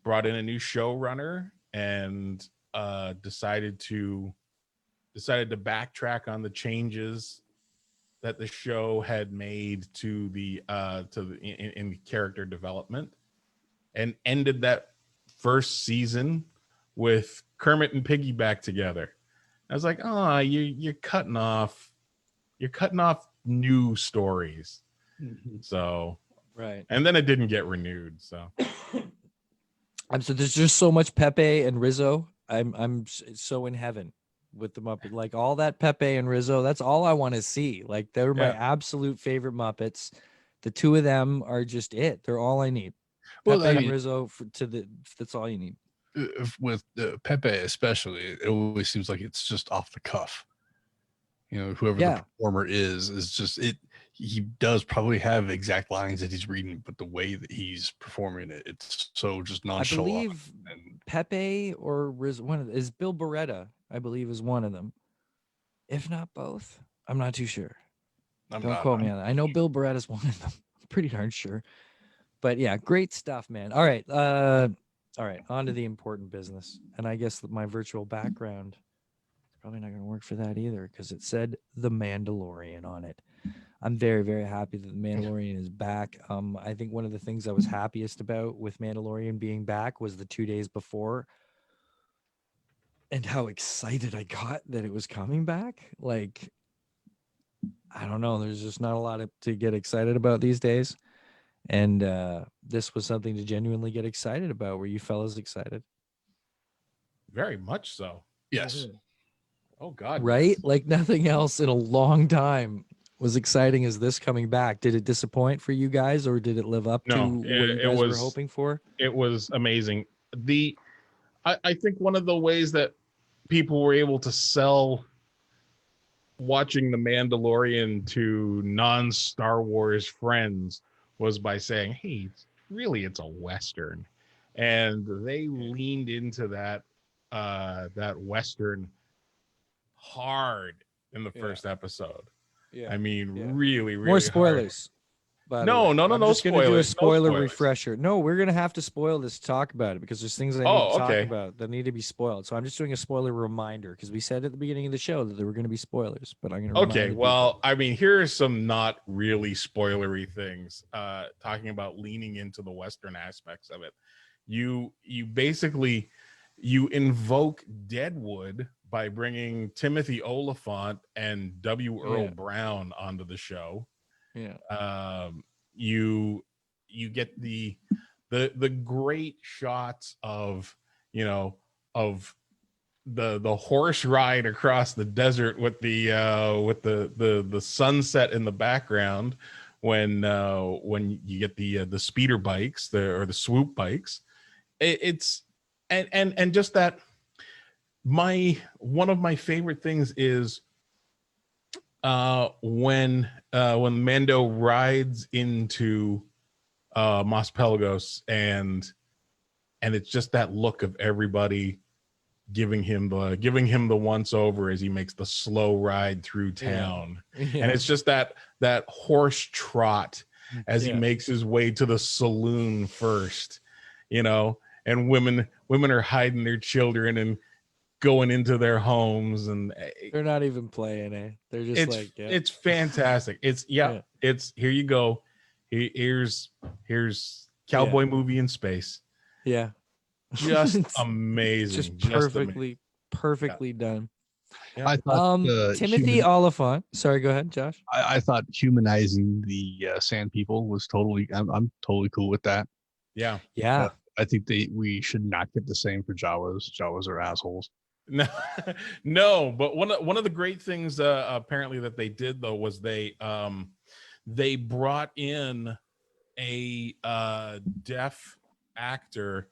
brought in a new showrunner and decided to backtrack on the changes that the show had made to the in character development, and ended that first season with Kermit and Piggy back together. I was like, oh, you're cutting off new stories. Mm-hmm. So right, and then it didn't get renewed. So so there's just so much Pepe and Rizzo. I'm so in heaven with the Muppet, like all that Pepe and Rizzo. That's all I want to see. Like they're my absolute favorite Muppets. The two of them are just it. They're all I need. Pepe and Rizzo that's all you need. With Pepe especially, it always seems like it's just off the cuff. You know, whoever the performer is just it. He does probably have exact lines that he's reading, but the way that he's performing it, it's so just nonchalant. I believe Pepe or Rizzo, is Bill Beretta, I believe, is one of them. If not both, I'm not too sure. Don't quote me on that. I know Bill Beretta is one of them. I'm pretty darn sure. But yeah, great stuff, man. All right. On to the important business. And I guess my virtual background is probably not going to work for that either, because it said The Mandalorian on it. I'm very, very happy that The Mandalorian is back. I think one of the things I was happiest about with Mandalorian being back was the 2 days before and how excited I got that it was coming back. Like, I don't know. There's just not a lot to get excited about these days. And this was something to genuinely get excited about. Were you fellas excited? Very much so. Yes. Oh, God. Right? Yes. Like nothing else in a long time was exciting as this coming back. Did it disappoint for you guys, or did it live up to what you guys were hoping for? It was amazing. I think one of the ways that people were able to sell watching The Mandalorian to non-Star Wars friends was by saying, hey, it's a Western. And they leaned into that Western hard in the first episode. Yeah. I mean, really more spoilers. No spoilers. Gonna do a spoiler refresher. No, we're gonna have to spoil this to talk about it, because there's things I need to talk about that need to be spoiled. So I'm just doing a spoiler reminder, because we said at the beginning of the show that there were going to be spoilers, but I'm going to well, I mean, here are some not really spoilery things. Talking about leaning into the Western aspects of it. You basically invoke Deadwood by bringing Timothy Oliphant and W. Earl Brown onto the show. Yeah. You get the great shots of the horse ride across the desert with the sunset in the background when you get the speeder bikes, the swoop bikes. It's just that. One of my favorite things is when Mando rides into Mos Pelagos, and it's just that look of everybody giving him the once over as he makes the slow ride through town. And it's just that horse trot as he makes his way to the saloon first, and women are hiding their children and going into their homes, and they're not even playing. They're just it's fantastic. It's here you go. Here's cowboy movie in space. Yeah. Just amazing. Just perfectly done. Yeah. I thought Timothy Oliphant. Sorry, go ahead, Josh. I thought humanizing the Sand People was totally. I'm totally cool with that. Yeah. Yeah. I think we should not get the same for Jawas. Jawas are assholes. No, but one of the great things apparently that they did though was they brought in a deaf actor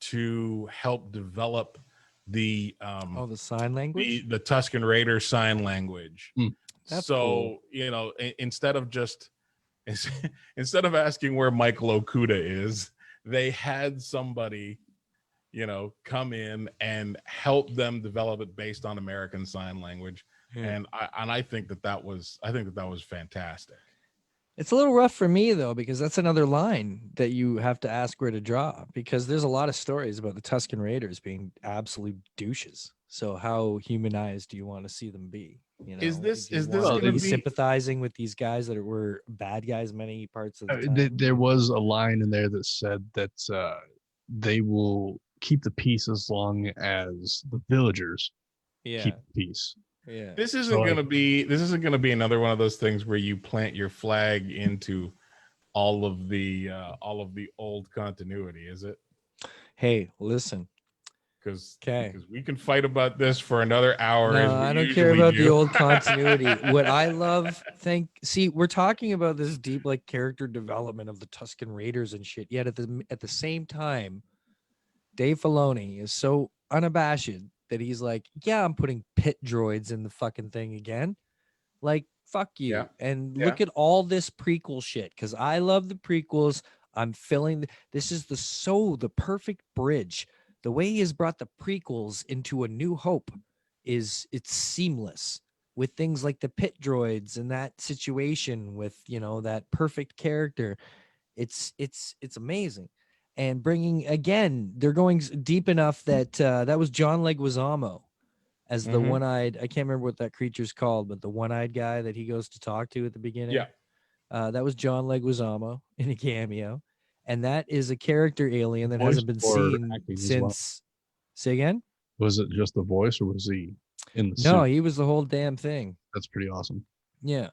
to help develop the the sign language, the Tusken Raider sign language. That's so cool. instead of asking where Michael Okuda is, they had somebody come in and help them develop it based on American Sign Language. And I think that was fantastic. It's a little rough for me though, because that's another line that you have to ask where to draw, because there's a lot of stories about the Tusken Raiders being absolute douches. So how humanized do you want to see them be? Is this going to be sympathizing with these guys that were bad guys many parts of the time? There was a line in there that said that they will keep the peace as long as the villagers keep the peace. Yeah. This isn't going to be another one of those things where you plant your flag into all of the old continuity, is it? Hey, listen. Because we can fight about this for another hour. No, I don't care about the old continuity. What I love, we're talking about this deep like character development of the Tusken Raiders and shit. Yet at the same time, Dave Filoni is so unabashed that he's like, yeah, I'm putting pit droids in the fucking thing again. Like, fuck you. Yeah. And look at all this prequel shit, because I love the prequels. I'm filling this is the perfect bridge. The way he has brought the prequels into A New Hope it's seamless with things like the pit droids and that situation with, that perfect character. It's amazing. And bringing, again, they're going deep enough that that was John Leguizamo as the one-eyed, I can't remember what that creature's called, but the one-eyed guy that he goes to talk to at the beginning. Yeah. That was John Leguizamo in a cameo. And that is a character alien that hasn't been seen since. Say again? Was it just the voice, or was he in the suit? No, he was the whole damn thing. That's pretty awesome. Yeah.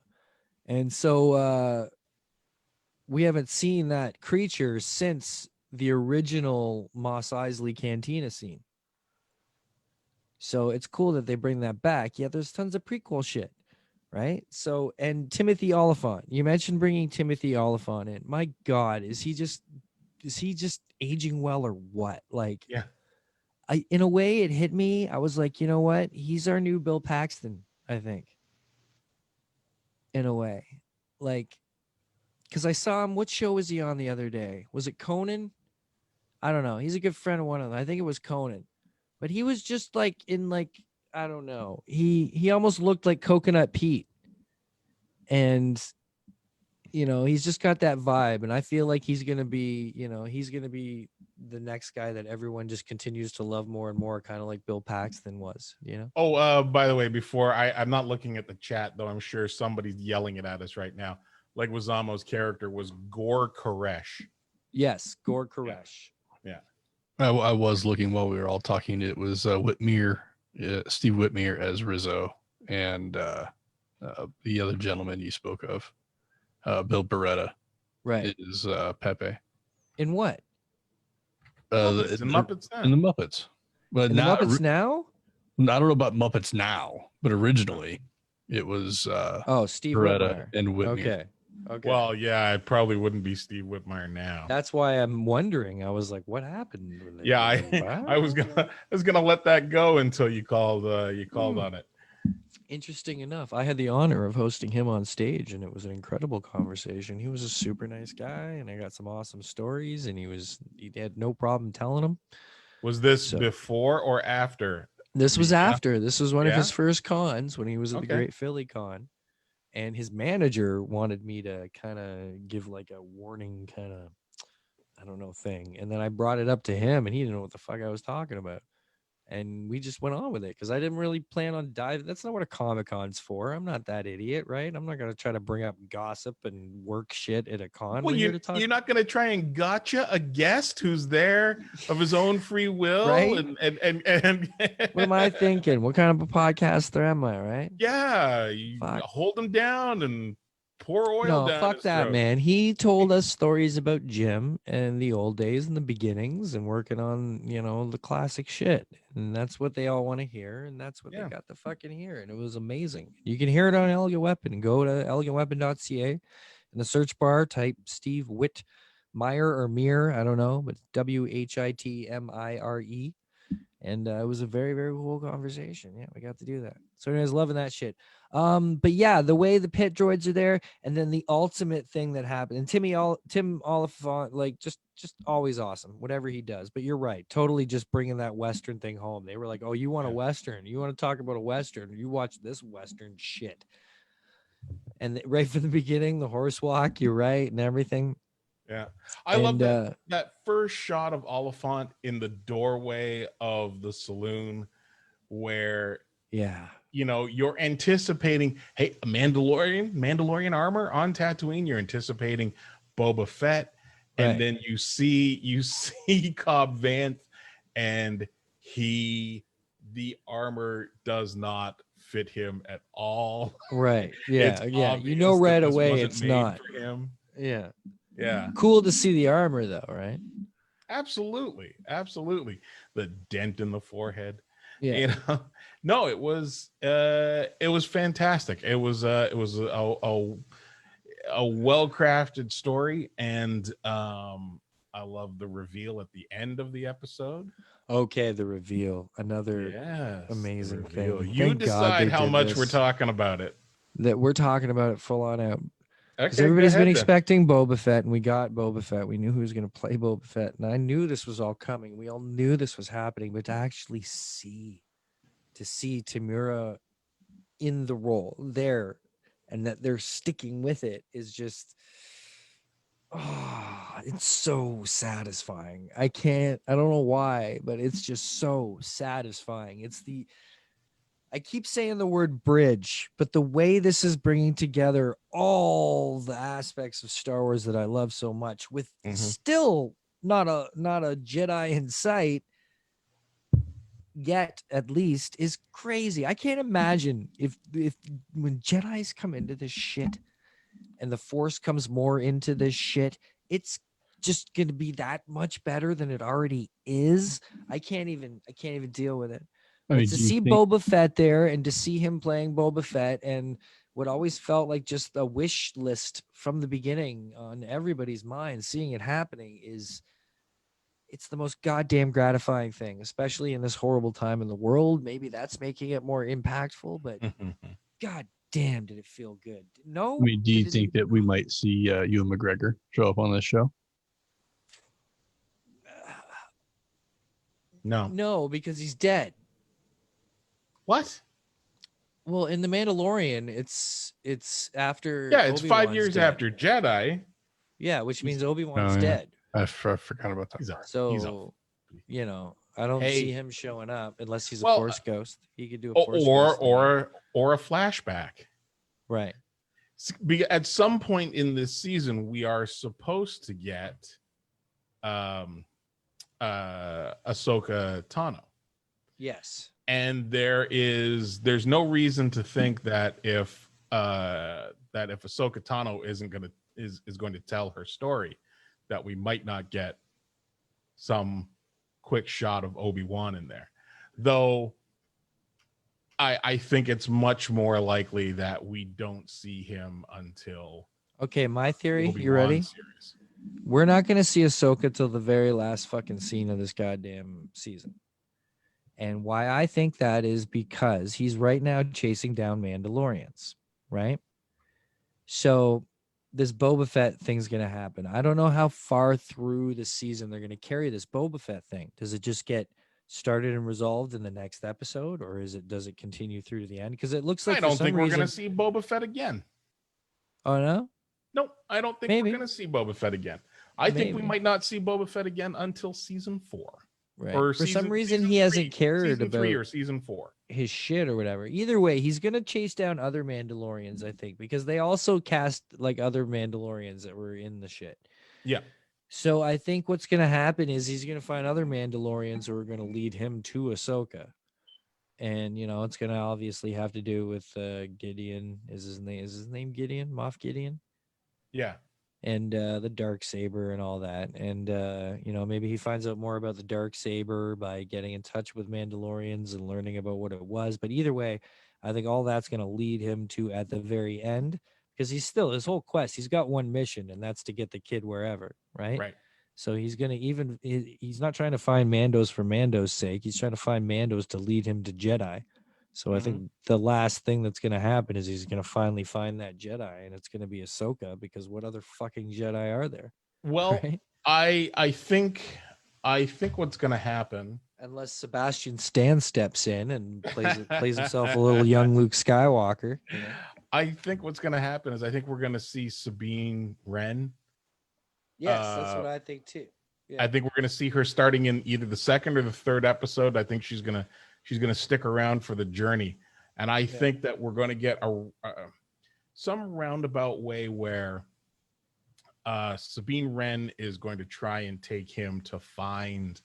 And so we haven't seen that creature since the original Mos Eisley Cantina scene. So it's cool that they bring that back. Yeah, there's tons of prequel shit, right? So, and Timothy Olyphant. You mentioned bringing Timothy Olyphant in. My God, is he just aging well or what? Like, yeah. In a way, it hit me. I was like, you know what? He's our new Bill Paxton, I think. In a way, like, because I saw him. What show was he on the other day? Was it Conan? I don't know. He's a good friend of one of them. I think it was Conan. But he was just like in like, I don't know. He almost looked like Coconut Pete. And, he's just got that vibe. And I feel like he's going to be, he's going to be the next guy that everyone just continues to love more and more, kind of like Bill Paxton was, Oh, by the way, before I'm not looking at the chat, though I'm sure somebody's yelling it at us right now. Leguizamo's character was Gor Koresh. Yes, Gor Koresh. Yeah. I was looking while we were all talking. It was Whitmere, Steve Whitmere as Rizzo, and the other gentleman you spoke of, Bill Beretta, right, is Pepe. In what? Muppets, in Muppets now. In the Muppets. But in the Muppets now? I don't know about Muppets now, but originally it was Steve Beretta Whitmire and Whitmere. Okay. Well, yeah, it probably wouldn't be Steve Whitmire now. That's why I'm wondering. I was like, what happened? Yeah, I was gonna let that go until you called on it. Interesting enough, I had the honor of hosting him on stage, and it was an incredible conversation. He was a super nice guy, and I got some awesome stories, and he had no problem telling them. Was this before or after? This was after. This was one of his first cons when he was at the Great Philly Con. And his manager wanted me to kind of give like a warning kind of, I don't know, thing. And then I brought it up to him and he didn't know what the fuck I was talking about. And we just went on with it because I didn't really plan on diving. That's not what a Comic-Con's for. I'm not that idiot, right? I'm not going to try to bring up gossip and work shit at a con. Well, you're not going to try and gotcha a guest who's there of his own free will, right? And what am I thinking? What kind of a podcaster am I, right? Yeah, you hold him down and pour oil down. Fuck that, throat. Man. He told us stories about Jim and the old days and the beginnings and working on, the classic shit. And that's what they all want to hear. And that's what they got to fucking hear. And it was amazing. You can hear it on Elegant Weapon. Go to elegantweapon.ca In the search bar, type Steve Whitmire or Mir, I don't know, but Whitmire. And it was a very, very cool conversation. Yeah, we got to do that. So anyways, loving that shit. But yeah, the way the pit droids are there, and then the ultimate thing that happened, and Tim Oliphant, like just always awesome, whatever he does. But you're right, totally just bringing that Western thing home. They were like, oh, you want a Western? You want to talk about a Western? You watch this Western shit. And right from the beginning, the horse walk, you're right, and everything. Yeah. I love that first shot of Oliphant in the doorway of the saloon where, you know, you're anticipating, hey, a Mandalorian armor on Tatooine. You're anticipating Boba Fett. And then you see Cobb Vanth, and the armor does not fit him at all. Right. Yeah. Yeah. You know right away it's not for him. Yeah. Yeah. Cool to see the armor though, right? Absolutely. Absolutely. The dent in the forehead. Yeah. You know? No, it was fantastic. It was a well-crafted story, and I love the reveal at the end of the episode. Okay, the reveal. Another amazing thing. You decide how much we're talking about it. That we're talking about it full on out. Okay, everybody's been expecting Boba Fett, and we got Boba Fett. We knew who was going to play Boba Fett, and I knew this was all coming. We all knew this was happening, but to actually see Tamura in the role there, and that they're sticking with it is just, it's so satisfying. I don't know why, but it's just so satisfying. I keep saying the word bridge, but the way this is bringing together all the aspects of Star Wars that I love so much, with still not a Jedi in sight yet, at least, is crazy. I can't imagine if when Jedis come into this shit and the Force comes more into this shit, it's just going to be that much better than it already is. I can't even deal with it. To see Boba Fett there, and to see him playing Boba Fett, and what always felt like just a wish list from the beginning on everybody's mind, seeing it happening it's the most goddamn gratifying thing, especially in this horrible time in the world. Maybe that's making it more impactful, but god damn, did it feel good. No, I mean, do you think that we might see Ewan McGregor show up on this show? No, because he's dead. What? Well, in The Mandalorian, it's after. Yeah, it's Obi-Wan's 5 years dead. after Jedi. Yeah, which means Obi-Wan's dead. I forgot about that. So, you know, I don't see him showing up unless he's a Force ghost. He could do a Force ghost or a flashback. Right. At some point in this season, we are supposed to get Ahsoka Tano. Yes. And there's no reason to think that if Ahsoka Tano is going to tell her story, that we might not get some quick shot of Obi-Wan in there. Though I think it's much more likely that we don't see him until my theory, Obi-Wan you ready? Series. We're not going to see Ahsoka till the very last fucking scene of this goddamn season. And why I think that is because he's right now chasing down Mandalorians, right? So this Boba Fett thing's going to happen. I don't know how far through the season they're going to carry this Boba Fett thing. Does it just get started and resolved in the next episode, or does it continue through to the end? Because it looks like I don't think we're going to see Boba Fett again. Oh, no? No, I don't think we're going to see Boba Fett again. I think we might not see Boba Fett again until season 4. Right. For some reason, he hasn't cared about 3 or season 4. His shit or whatever. Either way, he's going to chase down other Mandalorians, I think, because they also cast like other Mandalorians that were in the shit. Yeah. So I think what's going to happen is he's going to find other Mandalorians who are going to lead him to Ahsoka. And, you know, it's going to obviously have to do with Gideon. Is his name Gideon? Moff Gideon? Yeah. And the Darksaber and all that. And, you know, maybe he finds out more about the Darksaber by getting in touch with Mandalorians and learning about what it was. But either way, I think all that's going to lead him to, at the very end, because he's still his whole quest. He's got one mission, and that's to get the kid wherever, right? Right. So he's gonna he's not trying to find Mandos for Mando's sake. He's trying to find Mandos to lead him to Jedi. So I think the last thing that's gonna happen is he's gonna finally find that Jedi, and it's gonna be Ahsoka, because what other fucking Jedi are there? Well, Right? I think what's gonna happen, Unless Sebastian Stan steps in and plays himself a little young Luke Skywalker. You know? I think what's gonna happen is I think we're gonna see Sabine Wren. Yes, that's what I think too. Yeah. I think we're gonna see her starting in either the second or the third episode. I think she's gonna stick around for the journey, and I think that we're gonna get some roundabout way where Sabine Wren is going to try and take him to find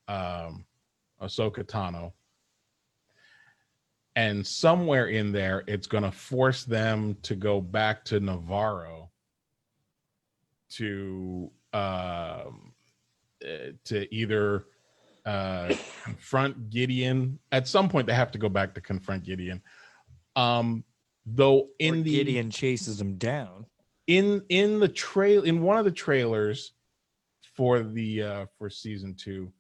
Ahsoka Tano. And somewhere in there, it's going to force them to go back to Navarro to either confront Gideon. At some point, they have to go back to confront Gideon. Though Gideon chases him down. In one of the trailers for the for season 2,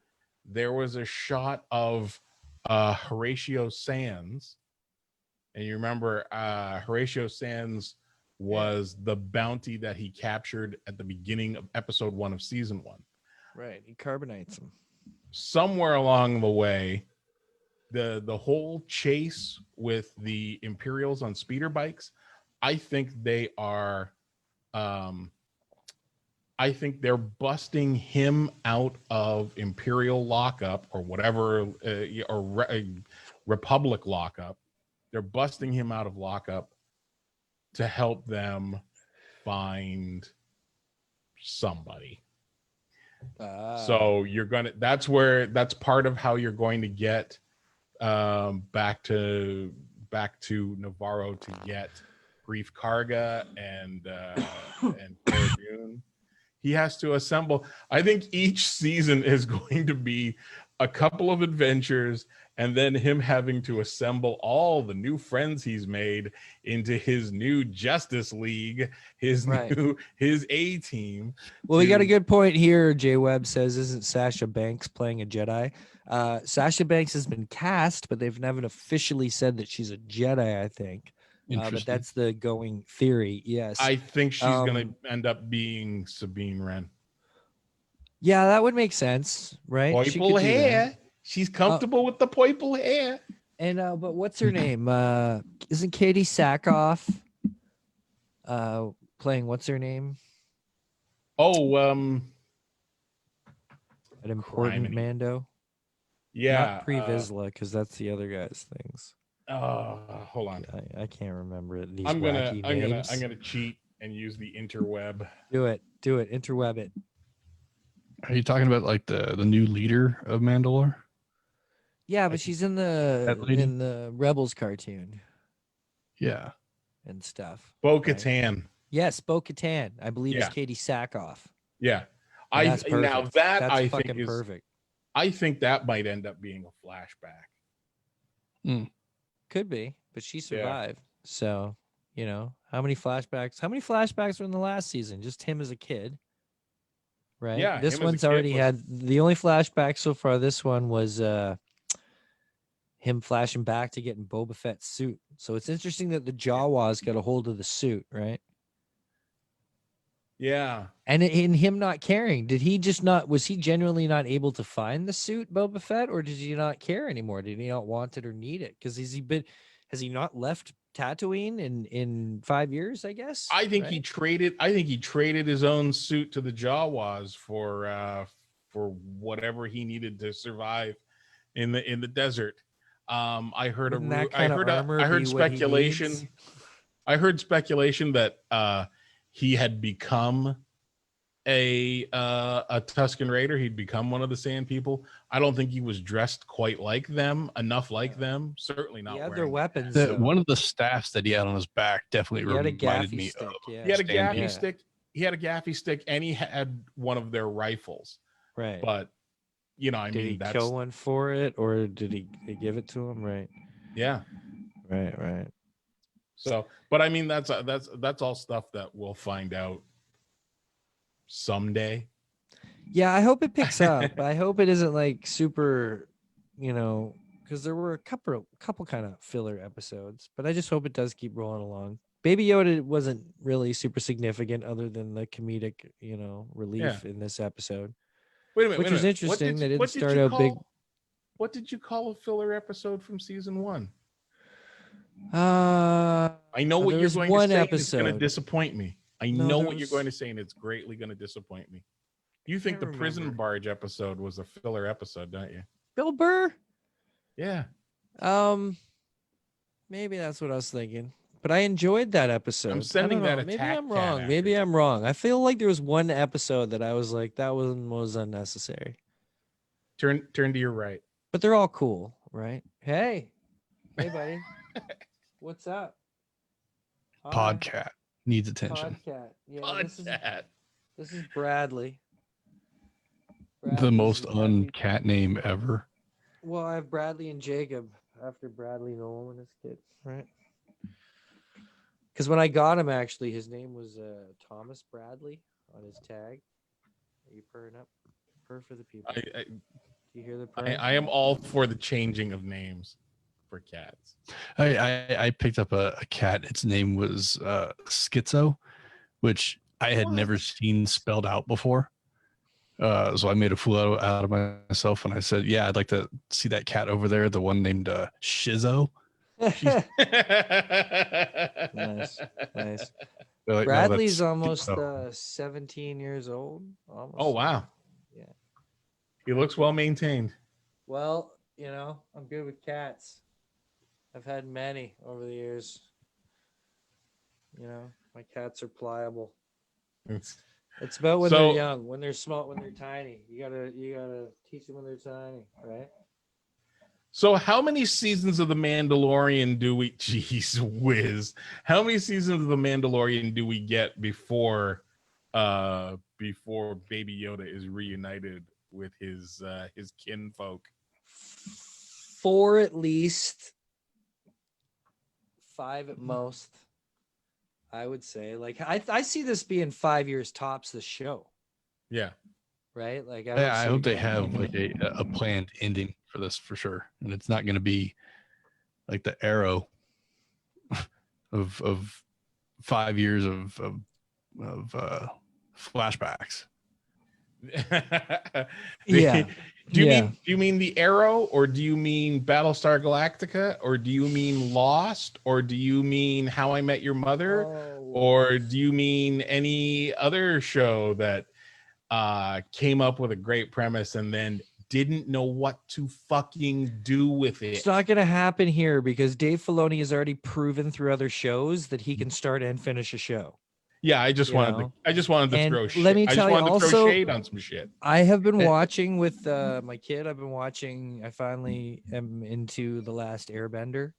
there was a shot of Horatio Sands, and you remember Horatio Sands was the bounty that he captured at the beginning of episode 1 of season 1. Right, he carbonates him. Somewhere along the way, the whole chase with the Imperials on speeder bikes, I think they are I think they're busting him out of Imperial lockup or whatever, Republic lockup. They're busting him out of lockup to help them find somebody. So that's part of how you're going to get back to Navarro to get Grief Karga and Cara Dune. He has to assemble. I think each season is going to be a couple of adventures, and then him having to assemble all the new friends he's made into his new Justice League, his A team. Well, we got a good point here. Jay Webb says, "Isn't Sasha Banks playing a Jedi?" Sasha Banks has been cast, but they've never officially said that she's a Jedi, I think. But that's the going theory. Yes, I think she's going to end up being Sabine Wren. Yeah, that would make sense, right? Purple hair. She's comfortable with the purple hair. And but what's her name? Isn't Katie Sackhoff playing what's her name? Oh, an important Mando. Yeah, not Pre Vizsla, because that's the other guy's things. Hold on. I can't remember it. I'm gonna cheat and use the interweb. Do it. Interweb it. Are you talking about like the new leader of Mandalore? Yeah, but she's in the Rebels cartoon. Yeah. And stuff. Bo-Katan. Right? Yes, Bo-Katan. I believe is Katie Sackhoff. Yeah. That's fucking perfect. I think that might end up being a flashback. Could be, but she survived. So, how many flashbacks were in the last season? Just him as a kid. Right? Yeah. This one's already had the only flashback so far. This one was him flashing back to getting Boba Fett's suit. So it's interesting that the Jawas got a hold of the suit, right? Yeah. And in him not caring, was he genuinely not able to find the suit, Boba Fett, or did he not care anymore? Did he not want it or need it? Because has he not left Tatooine in 5 years, I guess? I think he traded his own suit to the Jawas for whatever he needed to survive in the desert. I heard speculation. I heard speculation that he had become a Tusken Raider. He'd become one of the Sand People. I don't think he was dressed quite like them, enough like them. Certainly not. He had their weapons. One of the staffs that he had on his back definitely reminded me of. Yeah. He had a gaffy stick. He had a gaffy stick, and he had one of their rifles. Right. But did he kill one for it, or did he give it to him? Right. Yeah. Right. So, but I mean, that's all stuff that we'll find out someday. Yeah, I hope it picks up. I hope it isn't like super, because there were a couple kind of filler episodes, but I just hope it does keep rolling along. Baby Yoda wasn't really super significant other than the comedic, relief in this episode. Wait a minute, which was interesting. They didn't start out big. What did you call a filler episode from season 1? I know what you're going to say. It's going to episode. disappoint me. I know what you're going to say, and it's greatly going to disappoint me. You think the prison barge episode was a filler episode, don't you? Bill Burr? Yeah. Maybe that's what I was thinking. But I enjoyed that episode. I'm sending that Maybe attack I'm wrong. Maybe I'm wrong. I feel like there was one episode that I was like, that one was unnecessary. Turn to your right. But they're all cool, right? Hey, buddy. What's up? Podcat needs attention. Podcat. Yeah, Podcat. This is Bradley. The most uncat name ever. Well, I have Bradley and Jacob after Bradley Noel and his kid, right? Because when I got him, actually, his name was Thomas Bradley on his tag. Are you purring up? Purr for the people. Do you hear the purr? I am all for the changing of names for cats. I picked up a cat. Its name was Schizo, which I had never seen spelled out before. So I made a fool out of myself, and I said, "Yeah, I'd like to see that cat over there, the one named Shizzo." Nice. Like, Bradley's no, almost 17 years old. Almost. Oh wow! Yeah, he looks well maintained. Well, I'm good with cats. I've had many over the years. My cats are pliable. It's about when they're young, when they're small, when they're tiny. You gotta teach them when they're tiny, right? So how many seasons of The Mandalorian do we how many seasons of The Mandalorian do we get before Baby Yoda is reunited with his kinfolk? 4 at least. 5 at most. I would say. Like I see this being 5 years tops the show. Yeah. Right? Like I hope they have like a planned ending for this for sure. And it's not gonna be like the arrow of 5 years of flashbacks. Yeah. Do you mean the Arrow, or do you mean Battlestar Galactica, or do you mean Lost, or do you mean How I Met Your Mother, or do you mean any other show that came up with a great premise and then didn't know what to fucking do with it? It's not going to happen here because Dave Filoni has already proven through other shows that he can start and finish a show. Yeah, I just wanted to throw shit. Let me tell you also, throw shade on some shit. I have been watching with my kid. I finally am into The Last Airbender,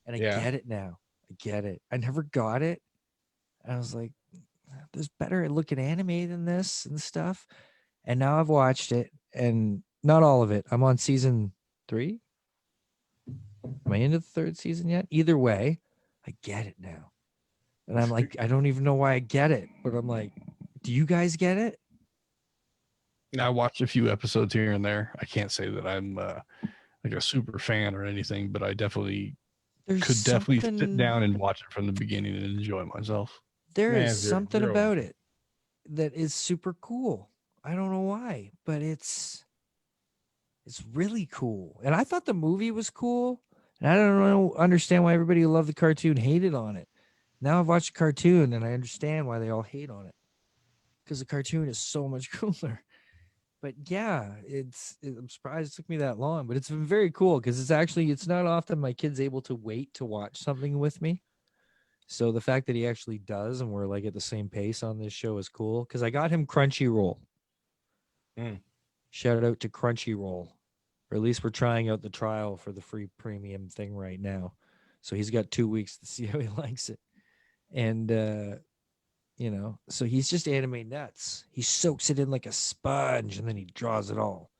and I get it now. I get it. I never got it. I was like, there's better looking anime than this and stuff. And now I've watched it, and not all of it. I'm on season 3. Am I into the 3rd season yet? Either way, I get it now. And I'm like, I don't even know why I get it, but I'm like, do you guys get it? I watched a few episodes here and there. I can't say that I'm like a super fan or anything, but I definitely could definitely sit down and watch it from the beginning and enjoy myself. There is something about it that is super cool. I don't know why, but it's really cool. And I thought the movie was cool, and I don't understand why everybody who loved the cartoon hated on it. Now I've watched a cartoon and I understand why they all hate on it, because the cartoon is so much cooler. But yeah, I'm surprised it took me that long, but it's been very cool because it's not often my kid's able to wait to watch something with me. So the fact that he actually does, and we're like at the same pace on this show, is cool because I got him Crunchyroll. Shout out to Crunchyroll, or at least we're trying out the trial for the free premium thing right now. So he's got 2 weeks to see how he likes it. And, so he's just anime nuts. He soaks it in like a sponge and then he draws it all.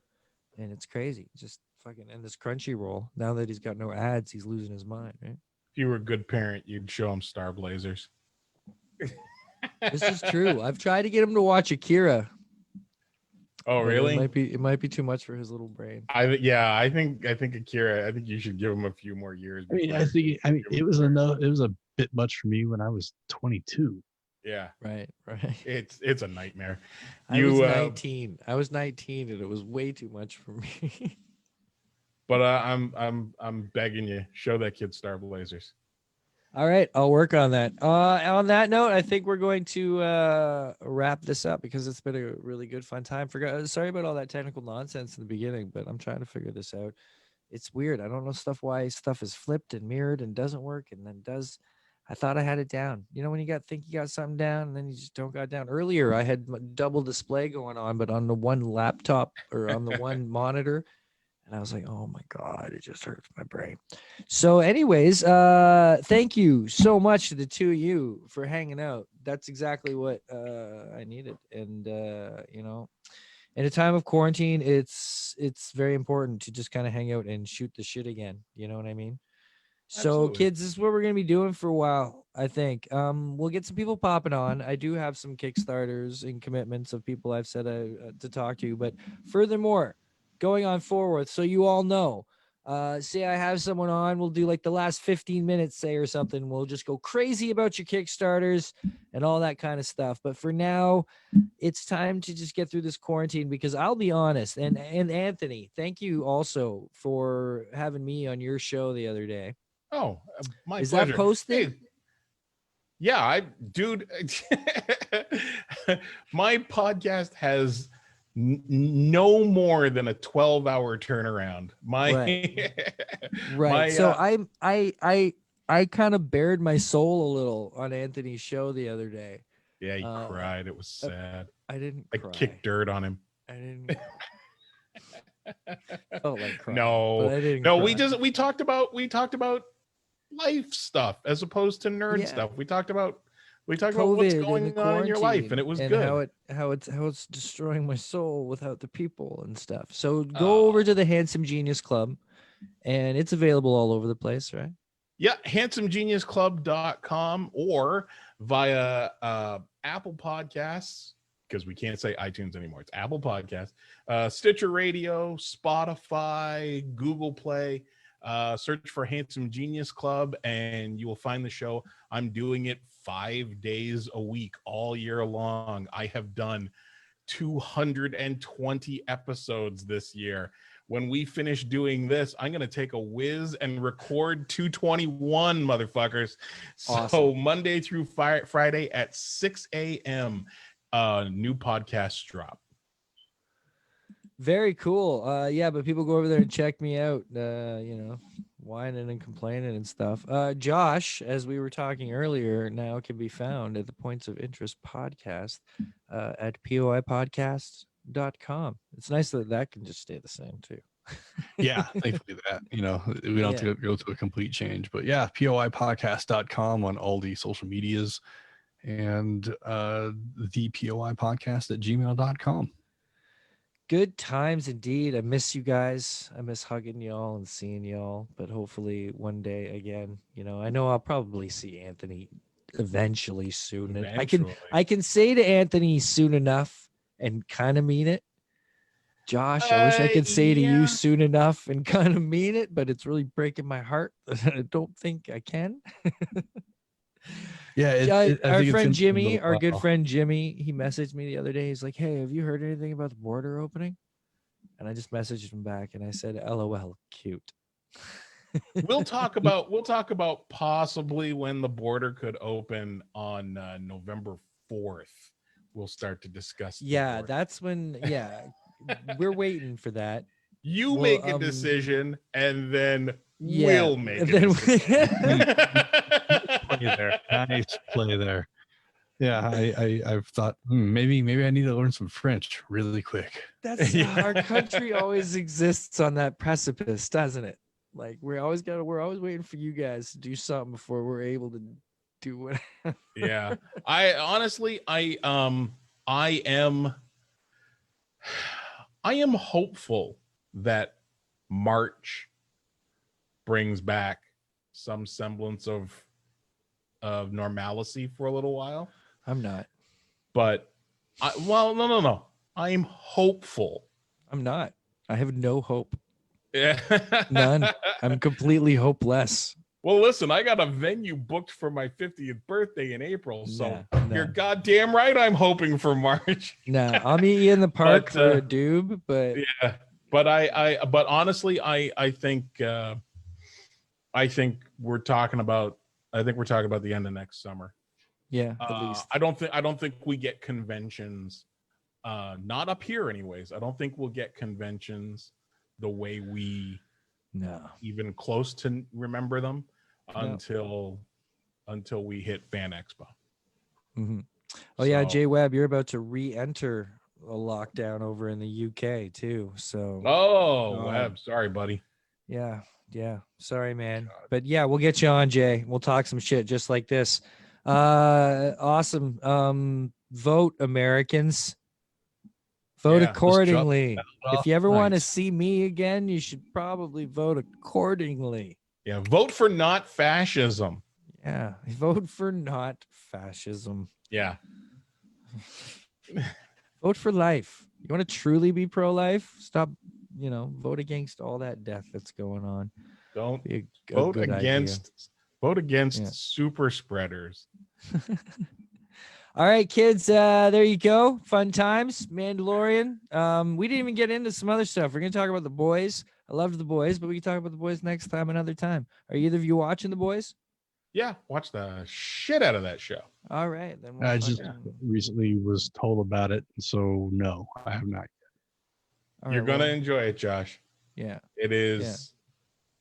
And it's crazy. Just fucking, and this Crunchyroll, now that he's got no ads, he's losing his mind, right? you were a good parent, you'd show him Star Blazers. This is true. I've tried to get him to watch Akira. Oh, really? It might be too much for his little brain. I think Akira. I think you should give him a few more years. I mean, it was a bit much for me when I was 22. Yeah, right. It's a nightmare. I was 19. I was 19, and it was way too much for me. But I'm begging you, show that kid Star Blazers. All right, I'll work on that. On that note, I think we're going to wrap this up because it's been a really good, fun time. Sorry about all that technical nonsense in the beginning, but I'm trying to figure this out. It's weird. I don't know why stuff is flipped and mirrored and doesn't work and then does. I thought I had it down. You know, when you think you got something down and then you just don't got it down. Earlier, I had double display going on, but on the one laptop or on the one monitor. And I was like, oh my God, it just hurts my brain. So anyways, thank you so much to the two of you for hanging out. That's exactly what I needed. And, you know, in a time of quarantine, it's very important to just kind of hang out and shoot the shit again. You know what I mean? So kids, this is what we're going to be doing for a while, I think. We'll get some people popping on. I do have some Kickstarters and commitments of people I've said to talk to. But furthermore, going on forward, so you all know, say I have someone on, we'll do like the last 15 minutes, say, or something. We'll just go crazy about your Kickstarters and all that kind of stuff. But for now, it's time to just get through this quarantine, because I'll be honest, and Anthony, thank you also for having me on your show the other day. Oh, my Is pleasure. that posted? Hey, yeah, dude, my podcast has no more than a 12-hour turnaround. Right. So I kind of bared my soul a little on Anthony's show the other day. Yeah, he cried. It was sad. I didn't cry. I kicked dirt on him. I didn't. Felt like crying. No, I didn't no. cry. We talked about life stuff as opposed to nerd stuff. We talked about what's going on in your life, and it was good. How it's destroying my soul without the people and stuff. So go over to the Handsome Genius Club, and it's available all over the place, right? Yeah, handsomegeniusclub.com or via Apple Podcasts, because we can't say iTunes anymore. It's Apple Podcasts, Stitcher Radio, Spotify, Google Play. Search for Handsome Genius Club and you will find the show. I'm doing it 5 days a week all year long. I have done 220 episodes this year. When we finish doing this, I'm going to take a whiz and record 221, motherfuckers. Awesome. So Monday through Friday at 6 a.m., new podcasts drop. Very cool. Yeah, but people go over there and check me out, whining and complaining and stuff. Josh, as we were talking earlier, now can be found at the Points of Interest podcast at poipodcast.com. It's nice that can just stay the same too. Yeah, thankfully that, we don't have to go to a complete change. But yeah, poipodcast.com on all the social medias, and the poipodcast@gmail.com. Good times indeed. I miss you guys. I miss hugging y'all and seeing y'all, but hopefully one day again. I know I'll probably see Anthony eventually soon. And I can say to Anthony soon enough and kind of mean it. Josh, I wish I could say to you soon enough and kind of mean it, but it's really breaking my heart. I don't think I can. Yeah, our friend Jimmy, our good friend Jimmy, he messaged me the other day. He's like, "Hey, have you heard anything about the border opening?" And I just messaged him back and I said, "LOL, cute." We'll talk about possibly when the border could open on November 4th. We'll start to discuss. Yeah, that's when. Yeah, we're waiting for that. You make a decision, and then we'll make a decision. Nice play there. Yeah, I've thought maybe I need to learn some French really quick. That's our country always exists on that precipice, doesn't it? Like we're always waiting for you guys to do something before we're able to do whatever. Yeah, I honestly, I am hopeful that March brings back some semblance of normalcy for a little while. I'm not. But no. I'm hopeful. I'm not. I have no hope. Yeah. None. I'm completely hopeless. Well, listen, I got a venue booked for my 50th birthday in April, so Nah. you're goddamn right. I'm hoping for March. Nah, I'll meet you in the park for a doob, but yeah. But honestly, I think we're talking about the end of next summer. Yeah, at least. I don't think we get conventions, not up here anyways. I don't think we'll get conventions the way we even close to remember them until we hit Fan Expo. Mm-hmm. Oh yeah, Jay Webb, you're about to re-enter a lockdown over in the UK too. So Webb, sorry, buddy. Yeah. Sorry, man. God. But yeah, we'll get you on, Jay. We'll talk some shit just like this. Awesome. Vote, Americans. Vote accordingly. If you ever want to see me again, you should probably vote accordingly. Yeah, vote for not fascism. Yeah, vote for not fascism. Yeah. Vote for life. You want to truly be pro-life? Stop, vote against all that death that's going on. Don't vote against super spreaders. All right, kids, there you go. Fun times, Mandalorian. We didn't even get into some other stuff. We're going to talk about The Boys. I loved The Boys, but we can talk about The Boys next time, another time. Are either of you watching The Boys? Yeah, watch the shit out of that show. All right. Then I just recently was told about it, so no, I have not yet. You're going to enjoy it, Josh. Yeah. It is.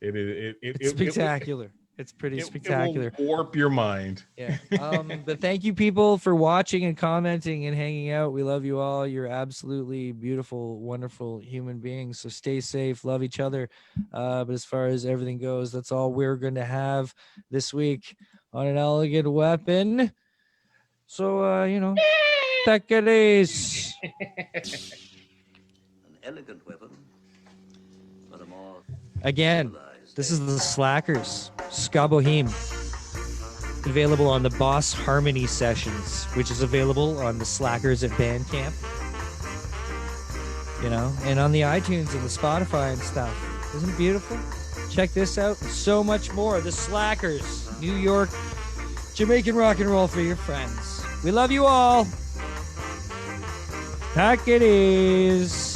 Yeah. It's spectacular. It's pretty spectacular. It will warp your mind. Yeah. But thank you, people, for watching and commenting and hanging out. We love you all. You're absolutely beautiful, wonderful human beings. So stay safe, love each other. But as far as everything goes, that's all we're going to have this week on An Elegant Weapon. So, Ccclxxix. An elegant weapon, but a more Again. This is the Slackers, Ska Boheme, available on the Boss Harmony Sessions, which is available on the Slackers at Bandcamp, and on the iTunes and the Spotify and stuff. Isn't it beautiful? Check this out and so much more. The Slackers, New York, Jamaican rock and roll for your friends. We love you all. Ccclxxix.